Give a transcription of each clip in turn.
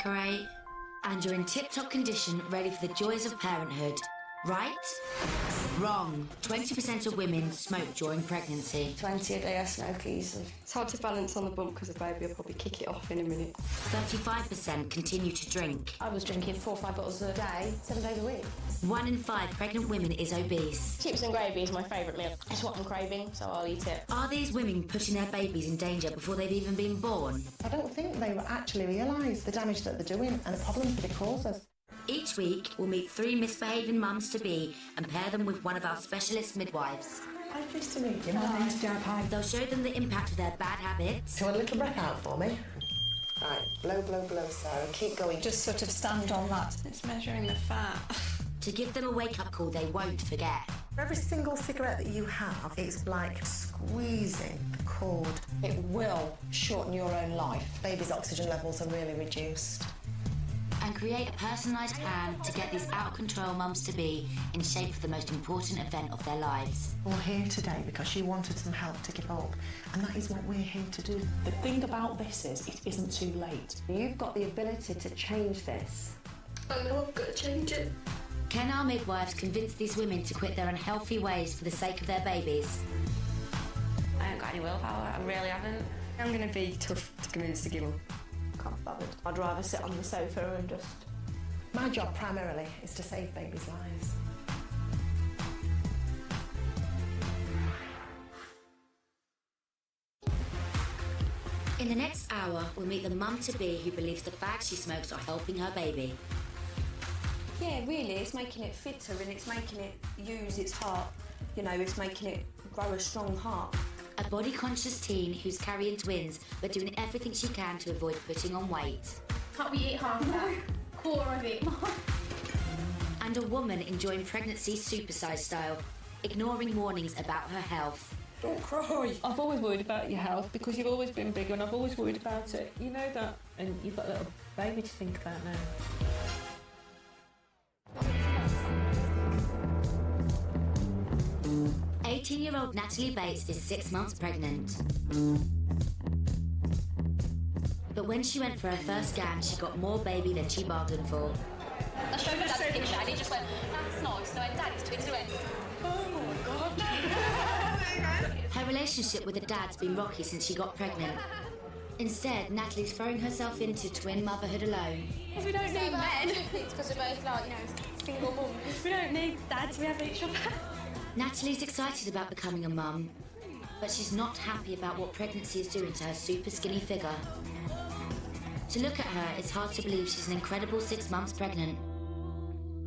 decorate, and you're in tip-top condition, ready for the joys of parenthood. Right? Wrong. 20% of women smoke during pregnancy. 20 a day I smoke easily. It's hard to balance on the bump because the baby will probably kick it off in a minute. 35% continue to drink. I was drinking 4 or 5 bottles a day, 7 days a week. 1 in 5 pregnant women is obese. Chips and gravy is my favourite meal. It's what I'm craving, so I'll eat it. Are these women putting their babies in danger before they've even been born? I don't think they actually realise the damage that they're doing and the problems that it causes. Each week, we'll meet 3 misbehaving mums-to-be and pair them with one of our specialist midwives. Hi, nice to meet you. My name's Jo. Hi. They'll show them the impact of their bad habits. Do you want a little breath out for me? Right, blow, blow, blow, Sarah. Keep going. Just sort of stand on that. It's measuring the fat. To give them a wake-up call they won't forget. For every single cigarette that you have, it's like squeezing the cord. It will shorten your own life. Baby's oxygen levels are really reduced. And create a personalised plan to get these out-of-control mums-to-be in shape for the most important event of their lives. We're here today because you wanted some help to give up, and that is what we're here to do. The thing about this is, it isn't too late. You've got the ability to change this. I know I've got to change it. Can our midwives convince these women to quit their unhealthy ways for the sake of their babies? I haven't got any willpower, I really haven't. I'm going to be tough to convince to give up. Can't be bothered. I'd rather sit on the sofa and just... My job primarily is to save babies' lives. In the next hour, we'll meet the mum-to-be who believes the fags she smokes are helping her baby. Yeah, really, it's making it fitter and it's making it use its heart. You know, it's making it grow a strong heart. A body-conscious teen who's carrying twins but doing everything she can to avoid putting on weight. Can't we eat half that? Quarter of it. And a woman enjoying pregnancy supersize style, ignoring warnings about her health. Don't cry. I've always worried about your health because you've always been bigger and I've always worried about it. You know that? And you've got a little baby to think about now. 18-year-old Natalie Bates is 6 months pregnant. But when she went for her first scan, she got more baby than she bargained for. I showed my dad the picture and he just went, that's nice. So I went, Dad, it's twins. He went, Oh my God. Her relationship with her dad's been rocky since she got pregnant. Instead, Natalie's throwing herself into twin motherhood alone. because we don't need men. It's because we're both like, single mums. We don't need dads, we have each other. Natalie's excited about becoming a mum, but she's not happy about what pregnancy is doing to her super skinny figure. To look at her, it's hard to believe she's an incredible 6 months pregnant.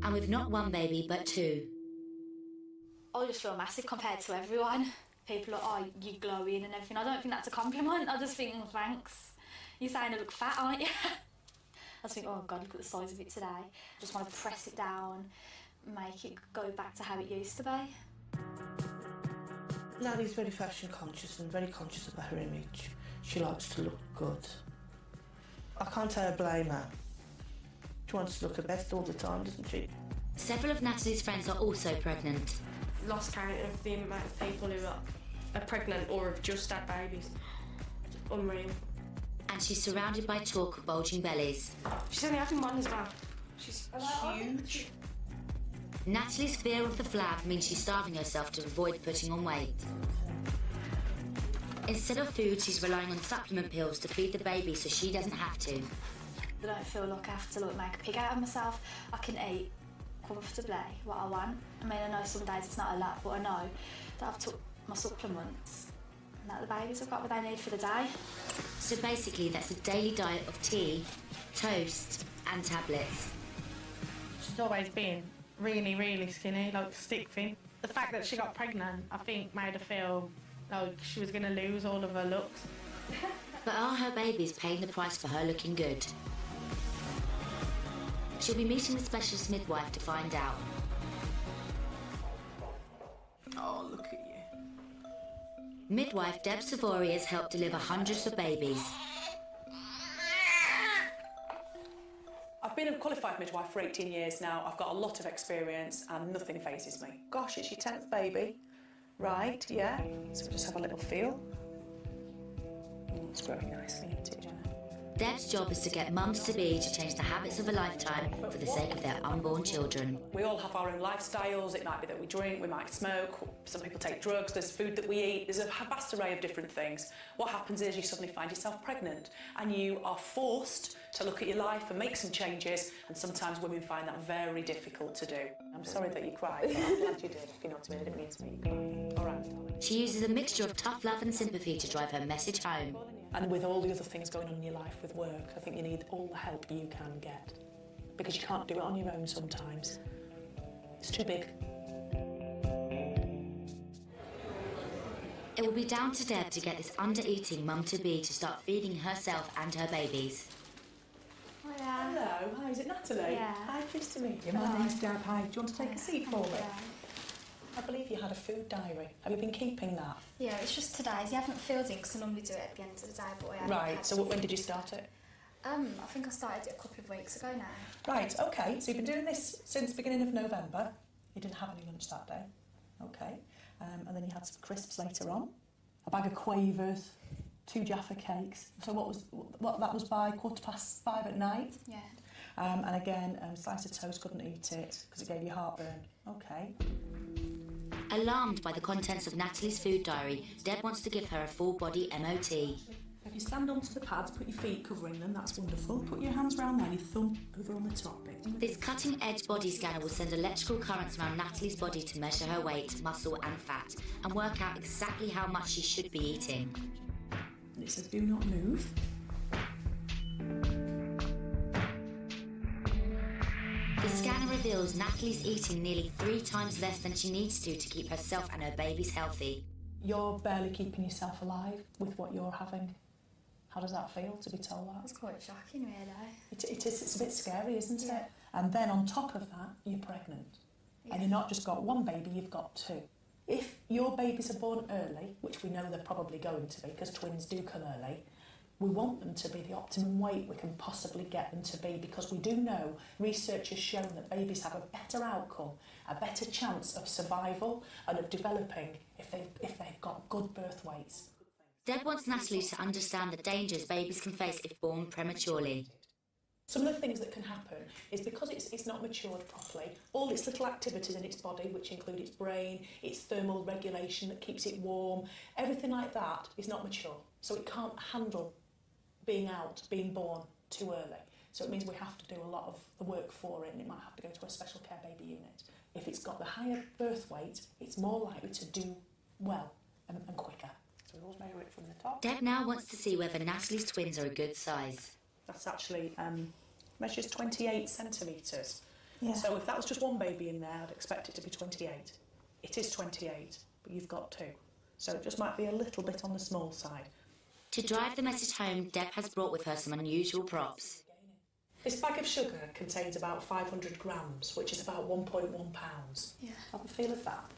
And with not 1 baby, but 2. I just feel massive compared to everyone. People are, oh, you're glowing and everything. I don't think that's a compliment. I just think, thanks. You're saying I look fat, aren't you? I just think, oh God, look at the size of it today. I just want to press it down, make it go back to how it used to be. Natalie's very fashion conscious and very conscious about her image. She likes to look good. I can't blame her. She wants to look her best all the time, doesn't she? Several of Natalie's friends are also pregnant. Lost count of the amount of people who are pregnant or have just had babies. It's unreal. And she's surrounded by talk of bulging bellies. She's only having 1 as well. She's huge. Natalie's fear of the flab means she's starving herself to avoid putting on weight. Instead of food, she's relying on supplement pills to feed the baby so she doesn't have to. I don't feel like I have to make a pig out of myself. I can eat comfortably what I want. I mean, I know some days it's not a lot, but I know that I've took my supplements and that the babies have got what they need for the day. So basically, that's a daily diet of tea, toast, and tablets. She's always been really, really skinny, like stick thin. The fact that she got pregnant, I think, made her feel like she was going to lose all of her looks. But are her babies paying the price for her looking good? She'll be meeting the specialist midwife to find out. Oh, look at you. Midwife Deb Savory has helped deliver hundreds of babies. I've been a qualified midwife for 18 years now. I've got a lot of experience and nothing phases me. Gosh, it's your 10th baby. Right, yeah. So we'll just have a little feel. It's growing nicely, isn't it, Jenna? Deb's job is to get mums-to-be to change the habits of a lifetime for the sake of their unborn children. We all have our own lifestyles. It might be that we drink, we might smoke, some people take drugs, there's food that we eat, there's a vast array of different things. What happens is you suddenly find yourself pregnant and you are forced to look at your life and make some changes, and sometimes women find that very difficult to do. I'm sorry that you cried, but I'm glad you did, if you know what I mean, I didn't mean to make you. All right. She uses a mixture of tough love and sympathy to drive her message home. And with all the other things going on in your life with work, I think you need all the help you can get, because you can't do it on your own sometimes. It's too big. It will be down to Deb to get this under-eating mum-to-be to start feeding herself and her babies. Hiya. Hello, hi, is it Natalie? Yeah. Hi, pleased to meet you. My name's Deb. Hi, do you want to take a seat for me? I believe you had a food diary. Have you been keeping that? Yeah, it's just today's. You haven't filled in because I normally do it at the end of the day, but I haven't. Right, so when did you start it? I think I started it a couple of weeks ago now. Right, okay, so you've been doing this since the beginning of November. You didn't have any lunch that day. Okay, and then you had some crisps later on, a bag of Quavers, 2 Jaffa cakes. So that was by 5:15 at night? Yeah. And again, slice of toast, couldn't eat it because it gave you heartburn. Okay. Alarmed by the contents of Natalie's food diary, Deb wants to give her a full-body MOT. If you stand onto the pads, put your feet covering them, that's wonderful. Put your hands round there, your thumb over on the top bit. This cutting-edge body scanner will send electrical currents around Natalie's body to measure her weight, muscle and fat, and work out exactly how much she should be eating. And it says, do not move. The scanner reveals Natalie's eating nearly 3 times less than she needs to keep herself and her babies healthy. You're barely keeping yourself alive with what you're having. How does that feel, to be told that? It's quite shocking, really. It is, it's a bit scary, isn't it? And then on top of that, you're pregnant. And you've not just got one baby, you've got 2. If your babies are born early, which we know they're probably going to be, because twins do come early, we want them to be the optimum weight we can possibly get them to be, because we do know, research has shown that babies have a better outcome, a better chance of survival and of developing if they've got good birth weights. Deb wants Natalie to understand the dangers babies can face if born prematurely. Some of the things that can happen is because it's not matured properly, all its little activities in its body, which include its brain, its thermal regulation that keeps it warm, everything like that is not mature. So it can't handle being born too early. So it means we have to do a lot of the work for it, and it might have to go to a special care baby unit. If it's got the higher birth weight, it's more likely to do well and quicker. So we always measure it from the top. Deb now wants to see whether Natalie's twins are a good size. That's actually measures 28 centimetres. Yeah. So if that was just one baby in there, I'd expect it to be 28. It is 28, but you've got 2. So it just might be a little bit on the small side. To drive the message home, Deb has brought with her some unusual props. This bag of sugar contains about 500 grams, which is about 1.1 pounds. Yeah. Have a feel of that.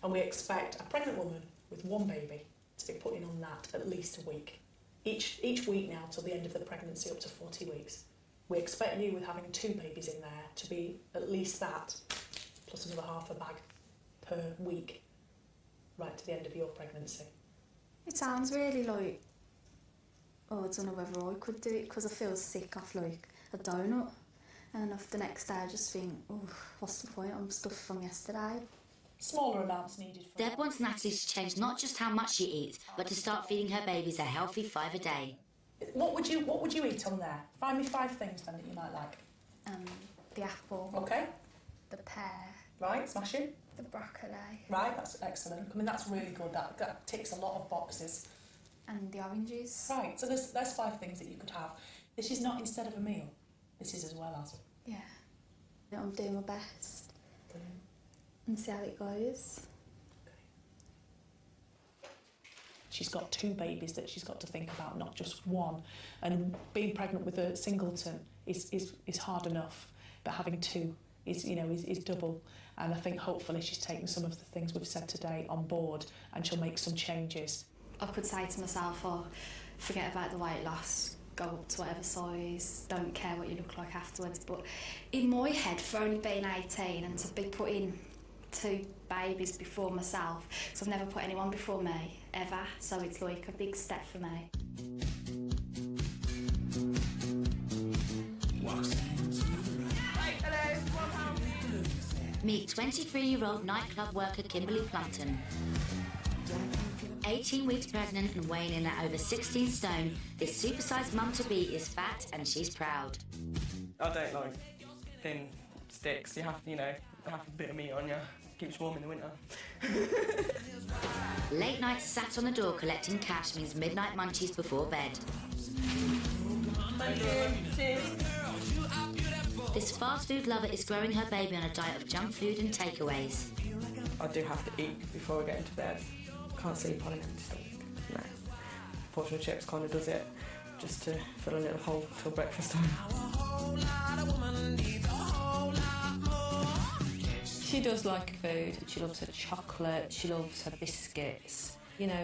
And we expect a pregnant woman with 1 baby to be putting on that at least a week. Each week now till the end of the pregnancy, up to 40 weeks. We expect you, with having 2 babies in there, to be at least that, plus another half a bag per week, right to the end of your pregnancy. It sounds really like, I don't know whether I could do it because I feel sick off like a donut. And then the next day I just think, oh, what's the point? I'm stuffed from yesterday. Smaller amounts needed for Deb wants Natalie to change not just how much she eats, but to start feeding her babies a healthy 5 a day. What would you eat on there? Find me 5 things then that you might like. The apple. Okay. The pear. Right, smashing. The broccoli. Right, that's excellent. I mean, that's really good. That ticks a lot of boxes. And the oranges. Right, so there's 5 things that you could have. This is not instead of a meal. This is as well as. Yeah. I'm doing my best. Brilliant. And see how it goes. She's got 2 babies that she's got to think about, not just 1. And being pregnant with a singleton is hard enough, but having 2 is double. And I think hopefully she's taken some of the things we've said today on board, and she'll make some changes. I could say to myself, oh, forget about the weight loss, go up to whatever size, don't care what you look like afterwards. But in my head, for only being 18 and to be putting 2 babies before myself, because I've never put anyone before me, ever, so it's like a big step for me. Meet 23-year-old nightclub worker Kimberly Plumpton. 18 weeks pregnant and weighing in at over 16 stone, this supersized mum-to-be is fat and she's proud. I don't like thin sticks. You have to, have a bit of meat on you. Keeps warm in the winter. Late nights sat on the door collecting cash means midnight munchies before bed. Thank you. Cheers. This fast food lover is growing her baby on a diet of junk food and takeaways. I do have to eat before I get into bed. Can't sleep on an empty stomach. No. Portion of chips kind of does it, just to fill a little hole till breakfast time. She does like food. She loves her chocolate, she loves her biscuits.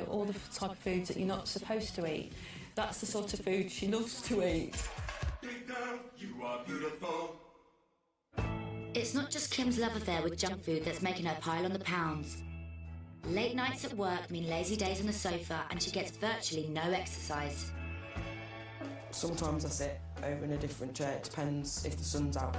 All the type of foods that you're not supposed to eat. That's the sort of food she loves to eat. Big girl, you are beautiful. It's not just Kim's love affair with junk food that's making her pile on the pounds. Late nights at work mean lazy days on the sofa and she gets virtually no exercise. Sometimes I sit over in a different chair, it depends if the sun's out.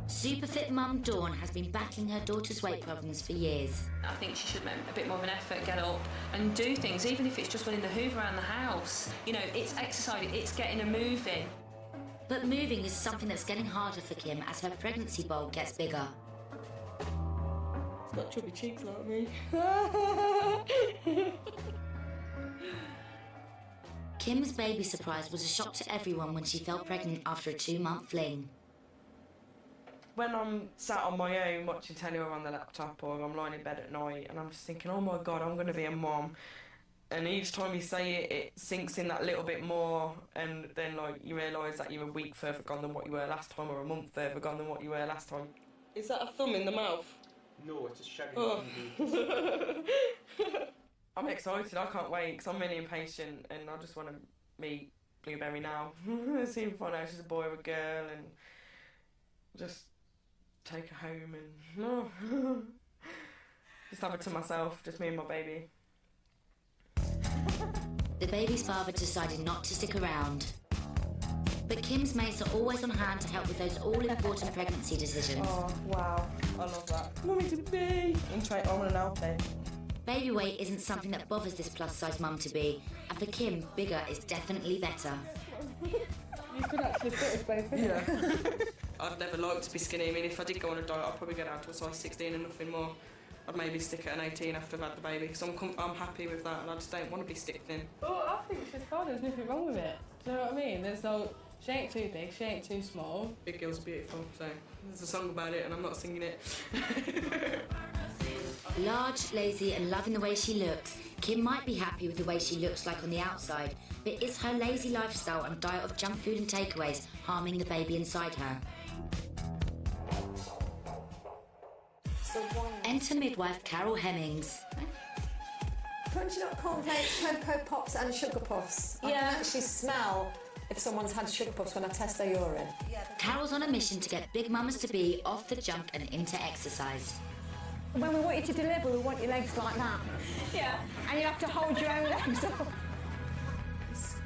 Super fit mum Dawn has been battling her daughter's weight problems for years. I think she should make a bit more of an effort, get up and do things, even if it's just running the hoover around the house. It's exercise, it's getting her moving. But moving is something that's getting harder for Kim as her pregnancy bowl gets bigger. It's got chubby cheeks like me. Kim's baby surprise was a shock to everyone when she fell pregnant after a 2-month fling. When I'm sat on my own watching telly or on the laptop or I'm lying in bed at night and I'm just thinking, oh my God, I'm going to be a mom. And each time you say it, it sinks in that little bit more and then you realise that you're a week further gone than what you were last time or a month further gone than what you were last time. Is that a thumb in the mouth? No, it's a shaggy thumb. I'm excited, I can't wait because I'm really impatient and I just want to meet Blueberry now. See if I know she's a boy or a girl and just take her home and just have her to myself, just me and my baby. The baby's father decided not to stick around. But Kim's mates are always on hand to help with those all-important pregnancy decisions. Oh, wow. I love that. Want me to be? And try on and out there. Baby weight isn't something that bothers this plus-size mum-to-be, and for Kim, bigger is definitely better. You could actually fit us both in. Yeah. I'd never like to be skinny. I mean, if I did go on a diet, I'd probably go down to a size 16 and nothing more. I'd maybe stick at an 18 after I've had the baby, because I'm happy with that and I just don't want to be stick thin. Well, I think she's fine, there's nothing wrong with it. Do you know what I mean? She ain't too big, she ain't too small. Big girl's beautiful, so there's a song about it and I'm not singing it. Large, lazy and loving the way she looks, Kim might be happy with the way she looks like on the outside, but is her lazy lifestyle and diet of junk food and takeaways harming the baby inside her? Enter midwife Carol Hemmings. Crunchy nut cornflakes, Cocoa Pops and Sugar Puffs. I can actually smell if someone's had Sugar Puffs when I test their urine. Carol's on a mission to get big mamas-to-be off the junk and into exercise. When we want you to deliver, we want your legs like that. Yeah. And you have to hold your own legs up.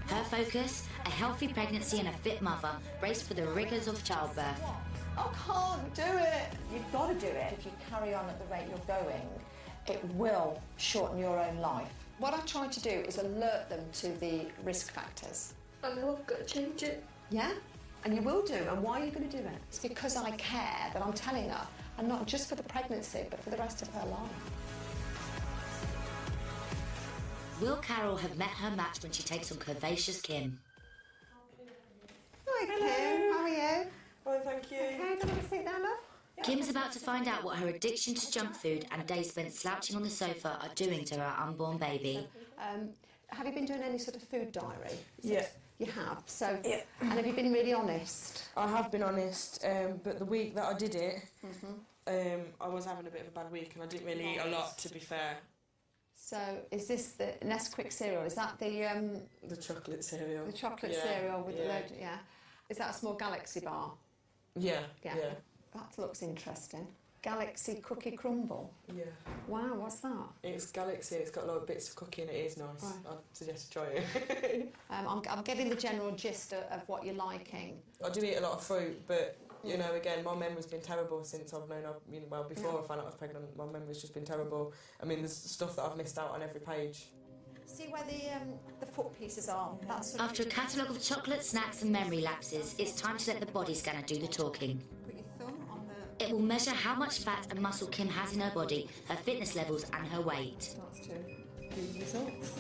Her focus, a healthy pregnancy and a fit mother, braced for the rigours of childbirth. I can't do it. You've got to do it. If you carry on at the rate you're going, it will shorten your own life. What I try to do is alert them to the risk factors. I know I've got to change it. Yeah? And you will do. And why are you going to do it? It's because I care that I'm telling her, and not just for the pregnancy, but for the rest of her life. Will Carol have met her match when she takes on curvaceous Kim? Hi, Kim. How are you? Well, thank you. Okay, do you want to sit down, love? Kim's about to find out what her addiction to junk food and days spent slouching on the sofa are doing to her unborn baby. Have you been doing any sort of food diary? Yeah. You have? So, and have you been really honest? I have been honest, but the week that I did it, I was having a bit of a bad week and I didn't really eat a lot, to be fair. So, is this the Nesquik cereal? Is that the chocolate cereal? The chocolate cereal with the load, Is that a small Galaxy bar? Yeah. That looks interesting. Galaxy cookie crumble? Yeah. Wow, what's that? It's Galaxy, it's got a lot of bits of cookie and it is nice. Right. I'd suggest try it. I'm getting the general gist of what you're liking. I do eat a lot of fruit, but You know, again, my memory's been terrible since I've known, well, before I found out I was pregnant, my memory's just been terrible. I mean, there's stuff that I've missed out on every page. See where the foot pieces are? That's After a catalogue of chocolate, snacks and memory lapses, it's time to let the body scanner do the talking. Put your thumb on the... It will measure how much fat and muscle Kim has in her body, her fitness levels and her weight. Starts to give results.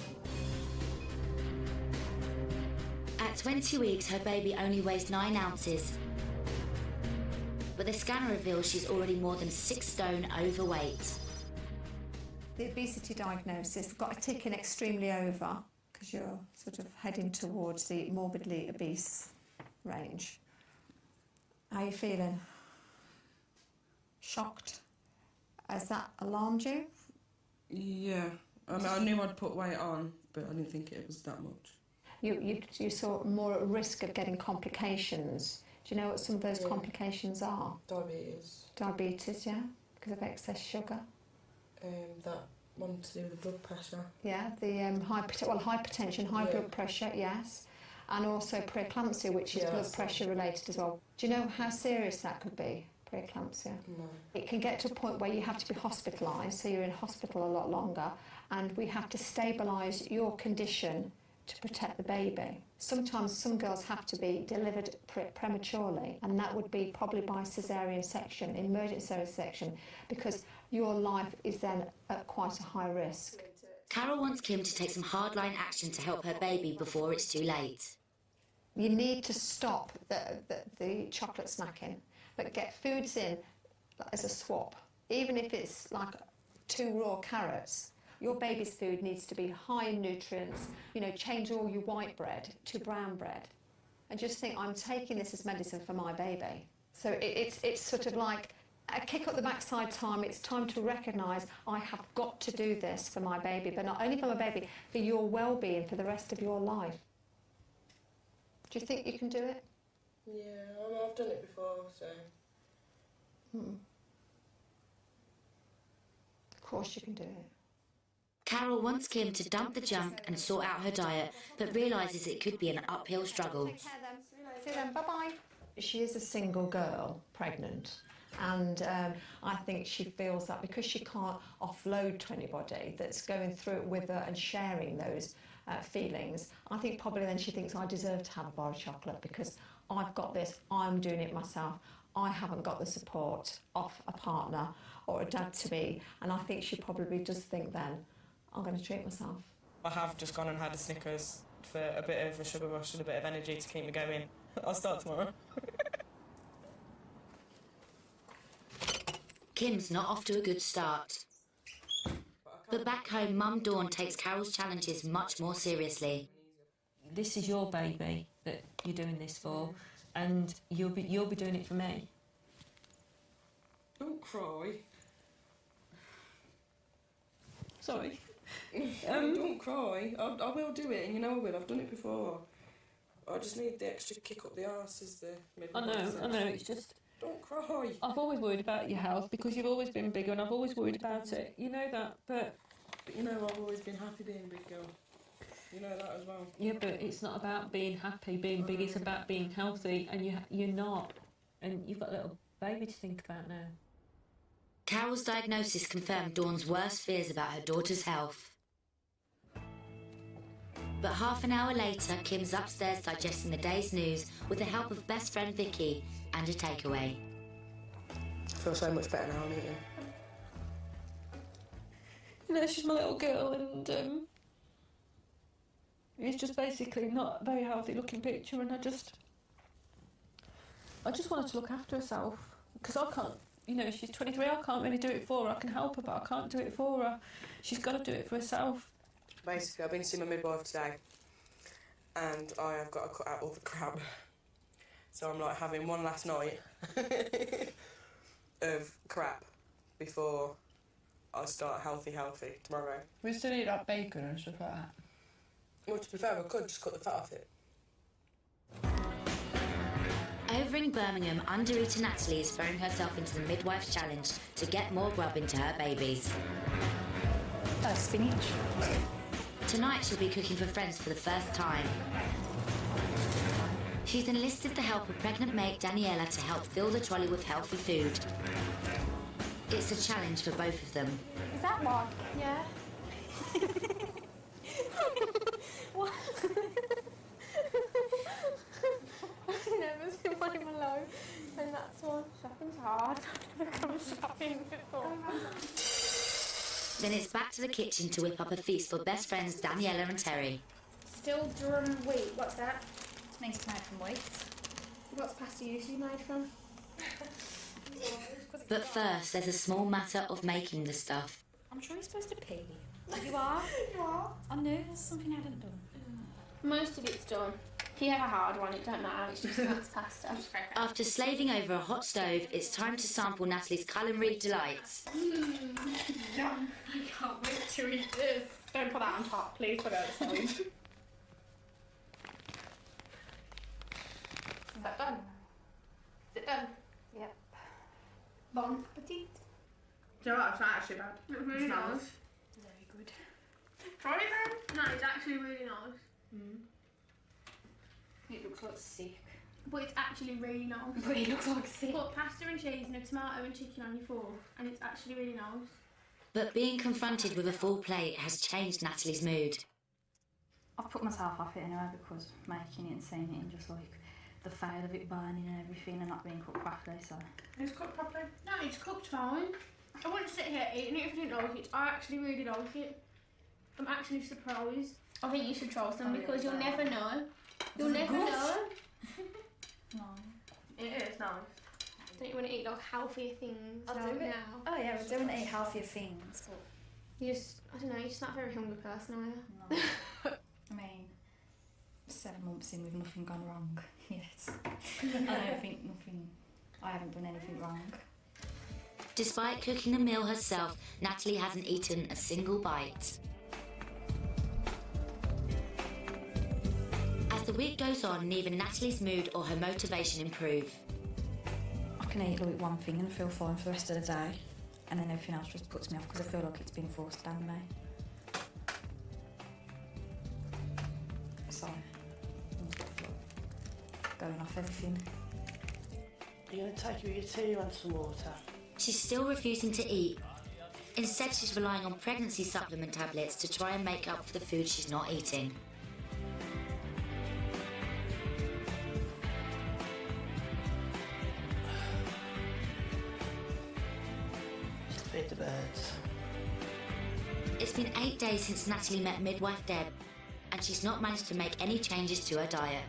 At 20 weeks, her baby only weighs 9 ounces. But the scanner reveals she's already more than 6 stone overweight. The obesity diagnosis got a tick in extremely over because you're sort of heading towards the morbidly obese range. How are you feeling? Shocked? Has that alarmed you? Yeah, I mean, I knew I'd put weight on, but I didn't think it was that much. You saw more at risk of getting complications. Do you know what some of those complications are? Diabetes. Diabetes, yeah, because of excess sugar. That one to do with the blood pressure. Yeah, the hypertension, high blood pressure, yes, and also preeclampsia, which is blood pressure related as well. Do you know how serious that could be, preeclampsia? No. It can get to a point where you have to be hospitalised, so you're in hospital a lot longer, and we have to stabilise your condition to protect the baby. Sometimes some girls have to be delivered prematurely, and that would be probably by caesarean section, emergency section, because your life is then at quite a high risk. Carol wants Kim to take some hardline action to help her baby before it's too late. You need to stop the chocolate snacking, but get foods in as a swap. Even if it's like 2 raw carrots, your baby's food needs to be high in nutrients. You know, change all your white bread to brown bread. And just think, I'm taking this as medicine for my baby. So it's sort of like a kick up the backside time. It's time to recognise I have got to do this for my baby, but not only for my baby, for your well-being for the rest of your life. Do you think you can do it? Yeah, I've done it before, so... Of course you can do it. Carol wants Kim to dump the junk and sort out her diet, but realises it could be an uphill struggle. Take care then. See you then. Bye-bye. She is a single girl, pregnant, and I think she feels that because she can't offload to anybody that's going through it with her and sharing those feelings, I think probably then she thinks I deserve to have a bar of chocolate because I've got this, I'm doing it myself. I haven't got the support of a partner or a dad-to-be, and I think she probably does think then, I'm going to treat myself. I have just gone and had a Snickers for a bit of a sugar rush and a bit of energy to keep me going. I'll start tomorrow. Kim's not off to a good start. But back home, Mum Dawn takes Carol's challenges much more seriously. This is your baby that you're doing this for, and you'll be doing it for me. Don't cry. Sorry. Don't cry. I will do it, and you know I will. I've done it before. I just need the extra kick up the arse as the midwife. I know, it's just... Don't cry. I've always worried about your health because you've always been bigger and I've always worried about it. You know that, but you know I've always been happy being a big girl. You know that as well. Yeah, but it's not about being happy, being big, it's about being healthy, and you're not. And you've got a little baby to think about now. Carol's diagnosis confirmed Dawn's worst fears about her daughter's health. But half an hour later, Kim's upstairs digesting the day's news with the help of best friend Vicky and a takeaway. I feel so much better now I'm eating. You know, she's my little girl, and it's just basically not a very healthy looking picture, and I just want her to look after herself, because I can't, you know, she's 23, I can't really do it for her. I can help her, but I can't do it for her. She's got to do it for herself. Basically, I've been to see my midwife today, and I have got to cut out all the crap. So I'm like having one last night of crap before I start healthy tomorrow. We still eat like bacon and stuff like that. Well, to be fair, I could just cut the fat off it. Over in Birmingham, undereater Natalie is throwing herself into the midwife's challenge to get more grub into her babies. Spinach. Tonight she'll be cooking for friends for the first time. She's enlisted the help of pregnant mate Daniela to help fill the trolley with healthy food. It's a challenge for both of them. Is that one? Yeah. What? I've never seen one in my life, and that's one. Shopping's hard. I've never come shopping before. Then it's back to the kitchen to whip up a feast for best friends Daniela and Terry. Still drum wheat, what's that? It means it's made from wheat. What's pasta usually made from? But first, there's a small matter of making the stuff. I'm sure you're supposed to pee. You are? You are. I knew there's something I hadn't done. Most of it's done. If you have a hard one, it don't matter, it's just that's pasta. After slaving over a hot stove, it's time to sample Natalie's culinary delights. I can't wait to eat this. Don't put that on top, please put it outside. Is that done? Is it done? Yep. Bon appetit. Do you know what? It's not actually bad. It's really nice. Very good. Try it then. No, it's actually really nice. It looks like sick. But it's actually really nice. But it looks like sick. Put pasta and cheese and a tomato and chicken on your fork, and it's actually really nice. But being confronted with a full plate has changed Natalie's mood. I've put myself off it anyway because making it and seeing it and just like the fail of it burning and everything and not being cooked properly, so. It's cooked properly? No, it's cooked fine. I wouldn't sit here eating it if I didn't like it. I actually really like it. I'm actually surprised. I think you should try some because you'll never know. You'll never know. No. It is nice. Don't you want to eat like healthier things I'll right do it. now? Oh yeah, I do want to eat healthier things, but You just, I don't know, you're just not a very hungry person, are you? no. I mean, 7 months in with nothing gone wrong yet. I haven't done anything wrong. Despite cooking the meal herself, Natalie hasn't eaten a single bite. As the week goes on, neither Natalie's mood or her motivation improve. I can eat like one thing and feel fine for the rest of the day, and then everything else just puts me off because I feel like it's been forced down me. So, going off everything. Are you going to take your tea and some water? She's still refusing to eat. Instead, she's relying on pregnancy supplement tablets to try and make up for the food she's not eating. Feed the birds. It's been 8 days since Natalie met midwife Deb, and she's not managed to make any changes to her diet.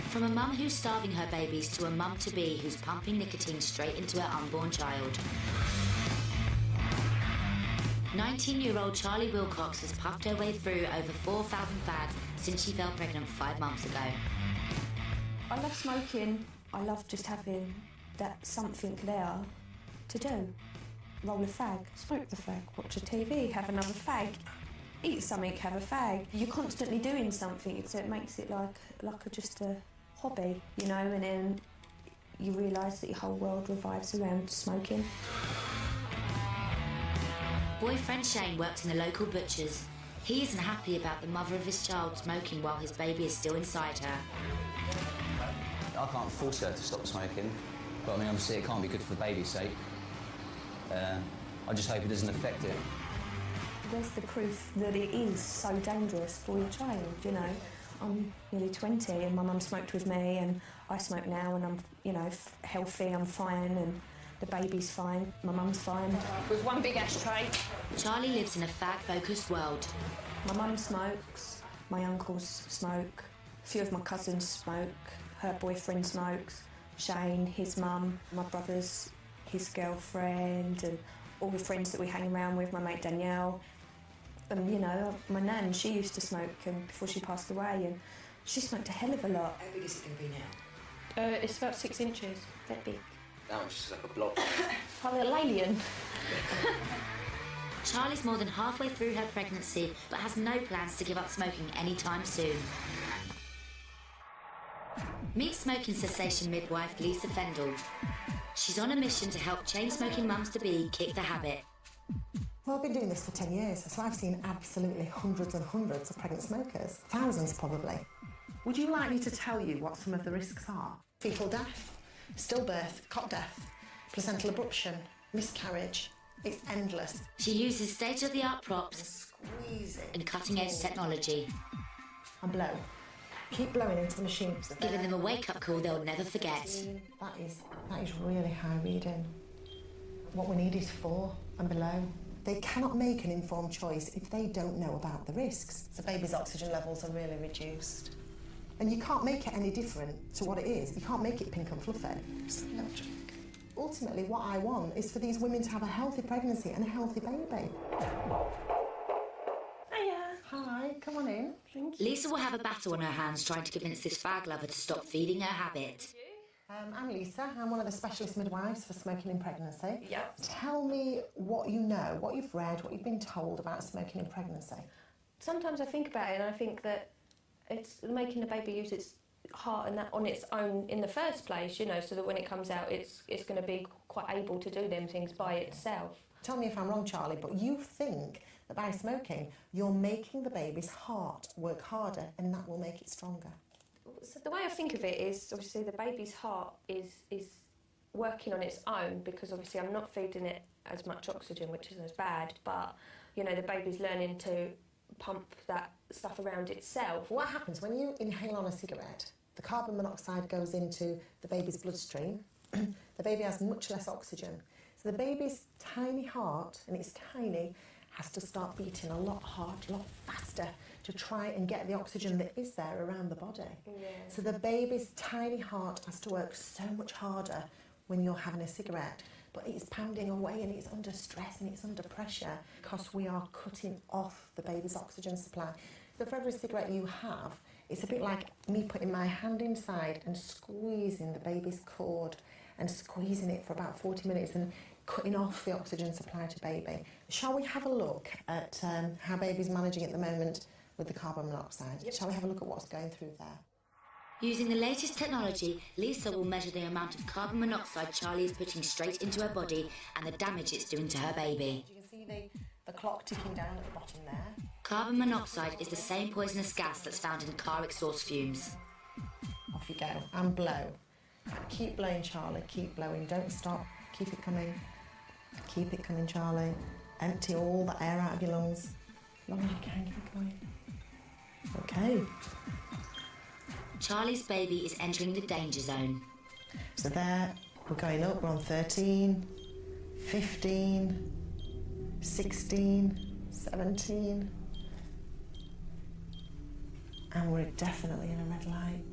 From a mum who's starving her babies to a mum-to-be who's pumping nicotine straight into her unborn child. 19-year-old Charlie Wilcox has puffed her way through over 4,000 fags since she fell pregnant 5 months ago. I love smoking. I love just having that something there to do. Roll a fag, smoke the fag, watch a TV, have another fag, eat something, have a fag. You're constantly doing something, so it makes it like just a hobby, you know, and then you realise that your whole world revolves around smoking. Boyfriend Shane works in the local butcher's. He isn't happy about the mother of his child smoking while his baby is still inside her. I can't force her to stop smoking, but I mean, obviously it can't be good for the baby's sake. I just hope it doesn't affect it. Where's the proof that it is so dangerous for your child, you know? I'm nearly 20 and my mum smoked with me and I smoke now and I'm, you know, healthy, I'm fine and the baby's fine, my mum's fine. With one big ashtray. Charlie lives in a fag-focused world. My mum smokes, my uncles smoke, a few of my cousins smoke, her boyfriend smokes, Shane, his mum, my brother's, his girlfriend and all the friends that we hang around with, my mate Danielle. And, you know, my nan, she used to smoke before she passed away and she smoked a hell of a lot. How big is it going to be now? It's about 6 inches, that big. That one's just like a blob. Like a little alien. Charlie's more than halfway through her pregnancy, but has no plans to give up smoking anytime soon. Meet smoking cessation midwife Lisa Fendel. She's on a mission to help chain-smoking mums-to-be kick the habit. Well, I've been doing this for 10 years, so I've seen absolutely hundreds and hundreds of pregnant smokers. Thousands, probably. Would you like me to tell you what some of the risks are? Fetal death, stillbirth, cot death, placental abruption, miscarriage. It's endless. She uses state-of-the-art props and cutting-edge technology. And blow. Keep blowing into the machine. Giving them a wake-up call they'll never forget. That is really high reading. What we need is 4 and below. They cannot make an informed choice if they don't know about the risks. The baby's oxygen levels are really reduced. And you can't make it any different to what it is. You can't make it pink and fluffy. Just a little drink. Ultimately, what I want is for these women to have a healthy pregnancy and a healthy baby. Hiya. Hi, come on in. Lisa will have a battle on her hands trying to convince this fag lover to stop feeding her habit. I'm Lisa. I'm one of the specialist midwives for smoking in pregnancy. Yep. Tell me what you know, what you've read, what you've been told about smoking in pregnancy. Sometimes I think about it and I think that it's making the baby use its heart and that on its own in the first place, you know, so that when it comes out it's going to be quite able to do them things by itself. Tell me if I'm wrong, Charlie, but you think that by smoking you're making the baby's heart work harder and that will make it stronger? So the way I think of it is obviously the baby's heart is working on its own because obviously I'm not feeding it as much oxygen, which isn't as bad, but you know the baby's learning to pump that stuff around itself. What happens when you inhale on a cigarette? The carbon monoxide goes into the baby's bloodstream. The baby has much less oxygen. So the baby's tiny heart, and it's tiny, has to start beating a lot harder, a lot faster to try and get the oxygen that is there around the body. Yeah. So the baby's tiny heart has to work so much harder when you're having a cigarette, but it's pounding away and it's under stress and it's under pressure because we are cutting off the baby's oxygen supply. So for every cigarette you have, it's a bit like me putting my hand inside and squeezing the baby's cord and squeezing it for about 40 minutes and cutting off the oxygen supply to baby. Shall we have a look at how baby's managing at the moment with the carbon monoxide? Yep. Shall we have a look at what's going through there? Using the latest technology, Lisa will measure the amount of carbon monoxide Charlie is putting straight into her body and the damage it's doing to her baby. You can see the clock ticking down at the bottom there. Carbon monoxide is the same poisonous gas that's found in car exhaust fumes. Off you go, and blow. Keep blowing, Charlie, keep blowing, don't stop, keep it coming. Keep it coming, Charlie. Empty all the air out of your lungs. As long as you can, keep going. Okay. Charlie's baby is entering the danger zone. So there, we're going up, we're on 13, 15, 16, 17. And we're definitely in a red light.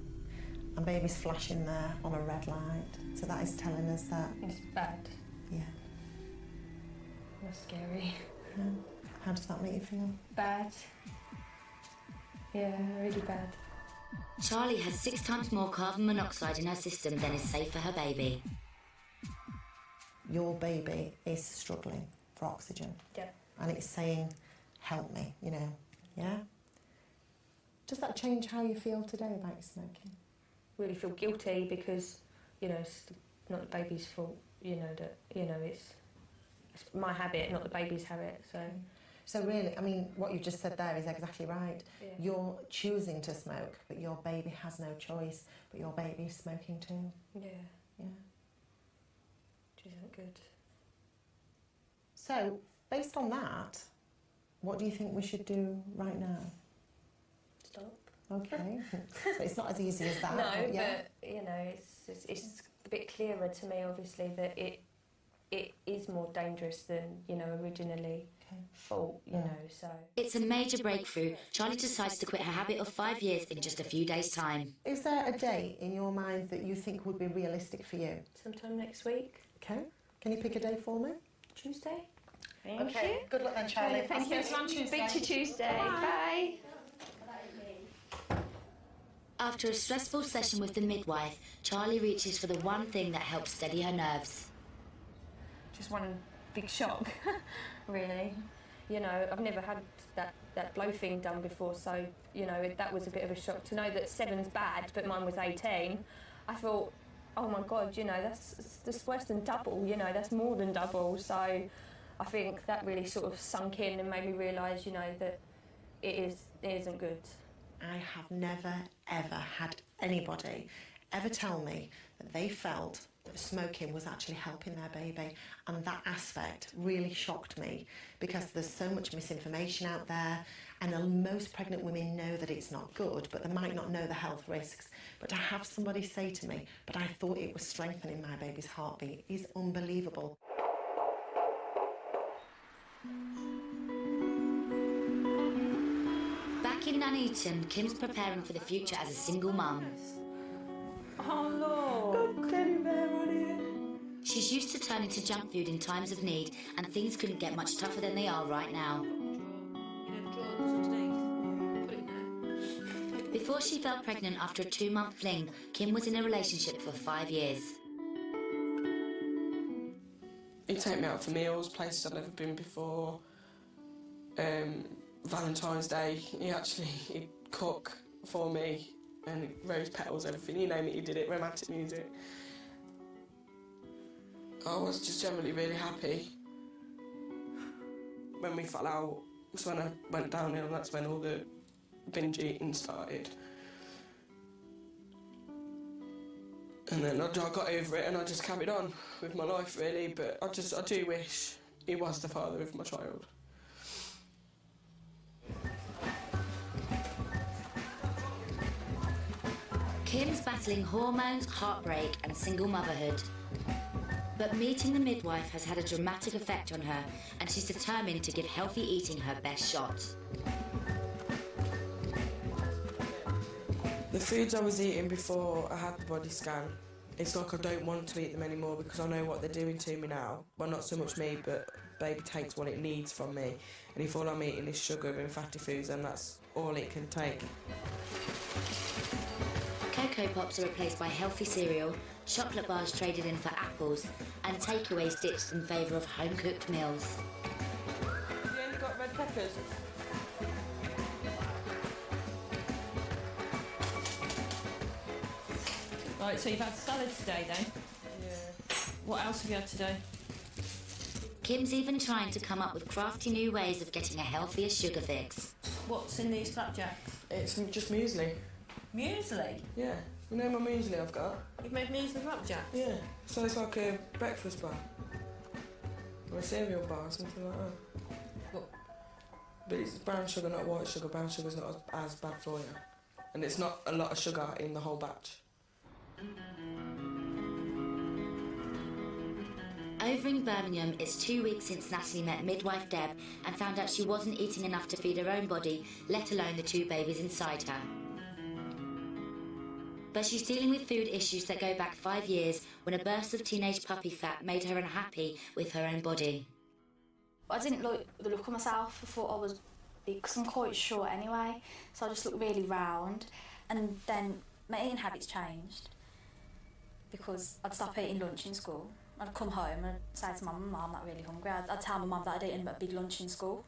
And baby's flashing there on a red light. So that is telling us that... It's bad. Yeah. That's scary. Yeah. How does that make you feel? Bad. Yeah, really bad. Charlie has 6 times more carbon monoxide in her system than is safe for her baby. Your baby is struggling for oxygen. Yeah. And it's saying, help me, you know, yeah? Does that change how you feel today about your smoking? Really feel guilty because, you know, it's not the baby's fault, you know, that, you know, it's my habit, not the baby's habit, so... So really, I mean, what you've just said there is exactly right. Yeah. You're choosing to smoke, but your baby has no choice, but your baby is smoking too. Yeah. Yeah. Which isn't good. So, based on that, what do you think we should do right now? Stop. Okay. So it's not as easy as that. No, yeah. but, you know, it's a bit clearer to me, obviously, that it is more dangerous than, you know, originally thought, you know, so... It's a major breakthrough. Charlie decides to quit her habit of 5 years in just a few days' time. Is there a date in your mind that you think would be realistic for you? Sometime next week. Okay. Can you pick a day for me? Tuesday. Thank you. Good luck then, Charlie. Thank you. Speak to you Tuesday. Bye. After a stressful session with the midwife, Charlie reaches for the one thing that helps steady her nerves. Just one big shock, really. You know, I've never had that blow thing done before, so, you know, that was a bit of a shock. To know that 7's bad, but mine was 18, I thought, oh my God, you know, that's worse than double, you know, that's more than double. So I I think that really sort of sunk in and made me realise, you know, that it isn't good. I have never, ever had anybody ever tell me that they felt that smoking was actually helping their baby, and that aspect really shocked me because there's so much misinformation out there, and most pregnant women know that it's not good, but they might not know the health risks. But to have somebody say to me, but I thought it was strengthening my baby's heartbeat, is unbelievable. Back in Nuneaton, Kim's preparing for the future as a single mum. Oh no! Got teddy bear on here. She's used to turning to junk food in times of need, and things couldn't get much tougher than they are right now. Before she fell pregnant after a 2-month fling, Kim was in a relationship for 5 years. He'd take me out for meals, places I'd never been before. Valentine's Day, he'd cook for me, and rose petals, everything, you name it, he did it, romantic music. I was just generally really happy. When we fell out, that's when I went downhill, and that's when all the binge eating started. And then I got over it and I just carried on with my life, really, but I do wish he was the father of my child. Kim's battling hormones, heartbreak and single motherhood. But meeting the midwife has had a dramatic effect on her, and she's determined to give healthy eating her best shot. The foods I was eating before I had the body scan, it's like I don't want to eat them anymore because I know what they're doing to me now. Well, not so much me, but baby takes what it needs from me. And if all I'm eating is sugar and fatty foods, then that's all it can take. Cocoa Pops are replaced by healthy cereal, chocolate bars traded in for apples, and takeaways ditched in favour of home-cooked meals. You only got red peppers? Right, so you've had salad today then? Yeah. What else have you had today? Kim's even trying to come up with crafty new ways of getting a healthier sugar fix. What's in these flapjacks? It's just muesli. Muesli? Yeah. You know my muesli I've got? You've made muesli flapjacks? Yeah. So it's like a breakfast bar. Or a cereal bar or something like that. What? But it's brown sugar, not white sugar. Brown sugar's not as bad for you. And it's not a lot of sugar in the whole batch. Over in Birmingham, it's 2 weeks since Natalie met midwife Deb and found out she wasn't eating enough to feed her own body, let alone the 2 babies inside her. But she's dealing with food issues that go back 5 years when a burst of teenage puppy fat made her unhappy with her own body. I didn't like the look of myself. I thought I was big because I'm quite short anyway, so I just looked really round. And then my eating habits changed because I'd stop eating lunch in school. I'd come home and I'd say to Mum, I'm not really hungry. I'd tell my mum that I'd eaten a big lunch in school.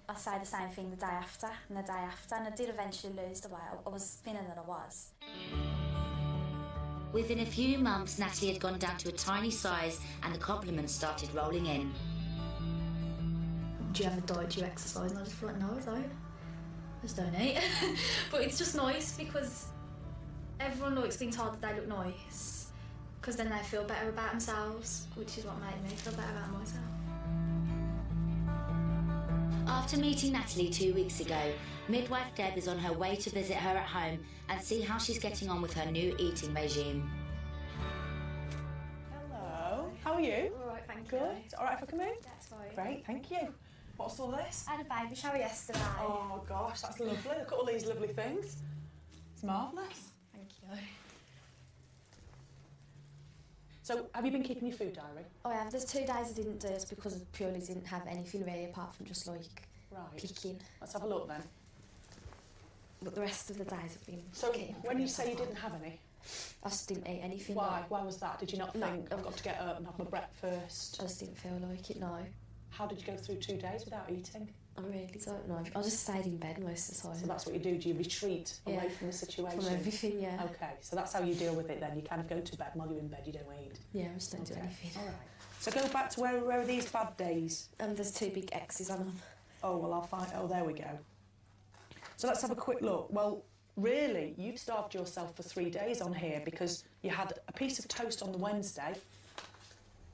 I'd say the same thing the day after and the day after, and I did eventually lose the weight. I was thinner than I was. Within a few months, Natalie had gone down to a tiny size and the compliments started rolling in. Do you have a diet? Do you exercise? And I just thought, no, I don't. I just don't eat. But it's just nice because everyone likes being told that they look nice, because then they feel better about themselves, which is what made me feel better about myself. After meeting Natalie 2 weeks ago, midwife Deb is on her way to visit her at home and see how she's getting on with her new eating regime. Hello, how are you? All right, thank Good. you. Is it all right if I come in? That's fine. Great, thank you. What's all this? I had a baby shower yesterday. Oh gosh, that's lovely. Look at all these lovely things. It's marvellous. Thank you. So, have you been keeping your food diary? Oh yeah, there's 2 days I didn't do it because I purely didn't have anything really apart from just like picking. Let's have a look then. But the rest of the days have been. So, when you say you didn't have any, I just didn't eat anything. why? Why was that? Did you not think I've got to get up and have my breakfast? I just didn't feel like it, no. How did you go through 2 days without eating? I really don't know. I just stayed in bed most of the time. So that's what you do? Do you retreat away from the situation? From everything, yeah. Okay, so that's how you deal with it then. You kind of go to bed while you're in bed, you don't eat. Yeah, I just don't do anything. All right. So go back to where are these bad days? There's 2 big X's on them. Oh, well, I'll find... Oh, there we go. So let's have a quick look. Well, really, you've starved yourself for 3 days on here because you had a piece of toast on the Wednesday,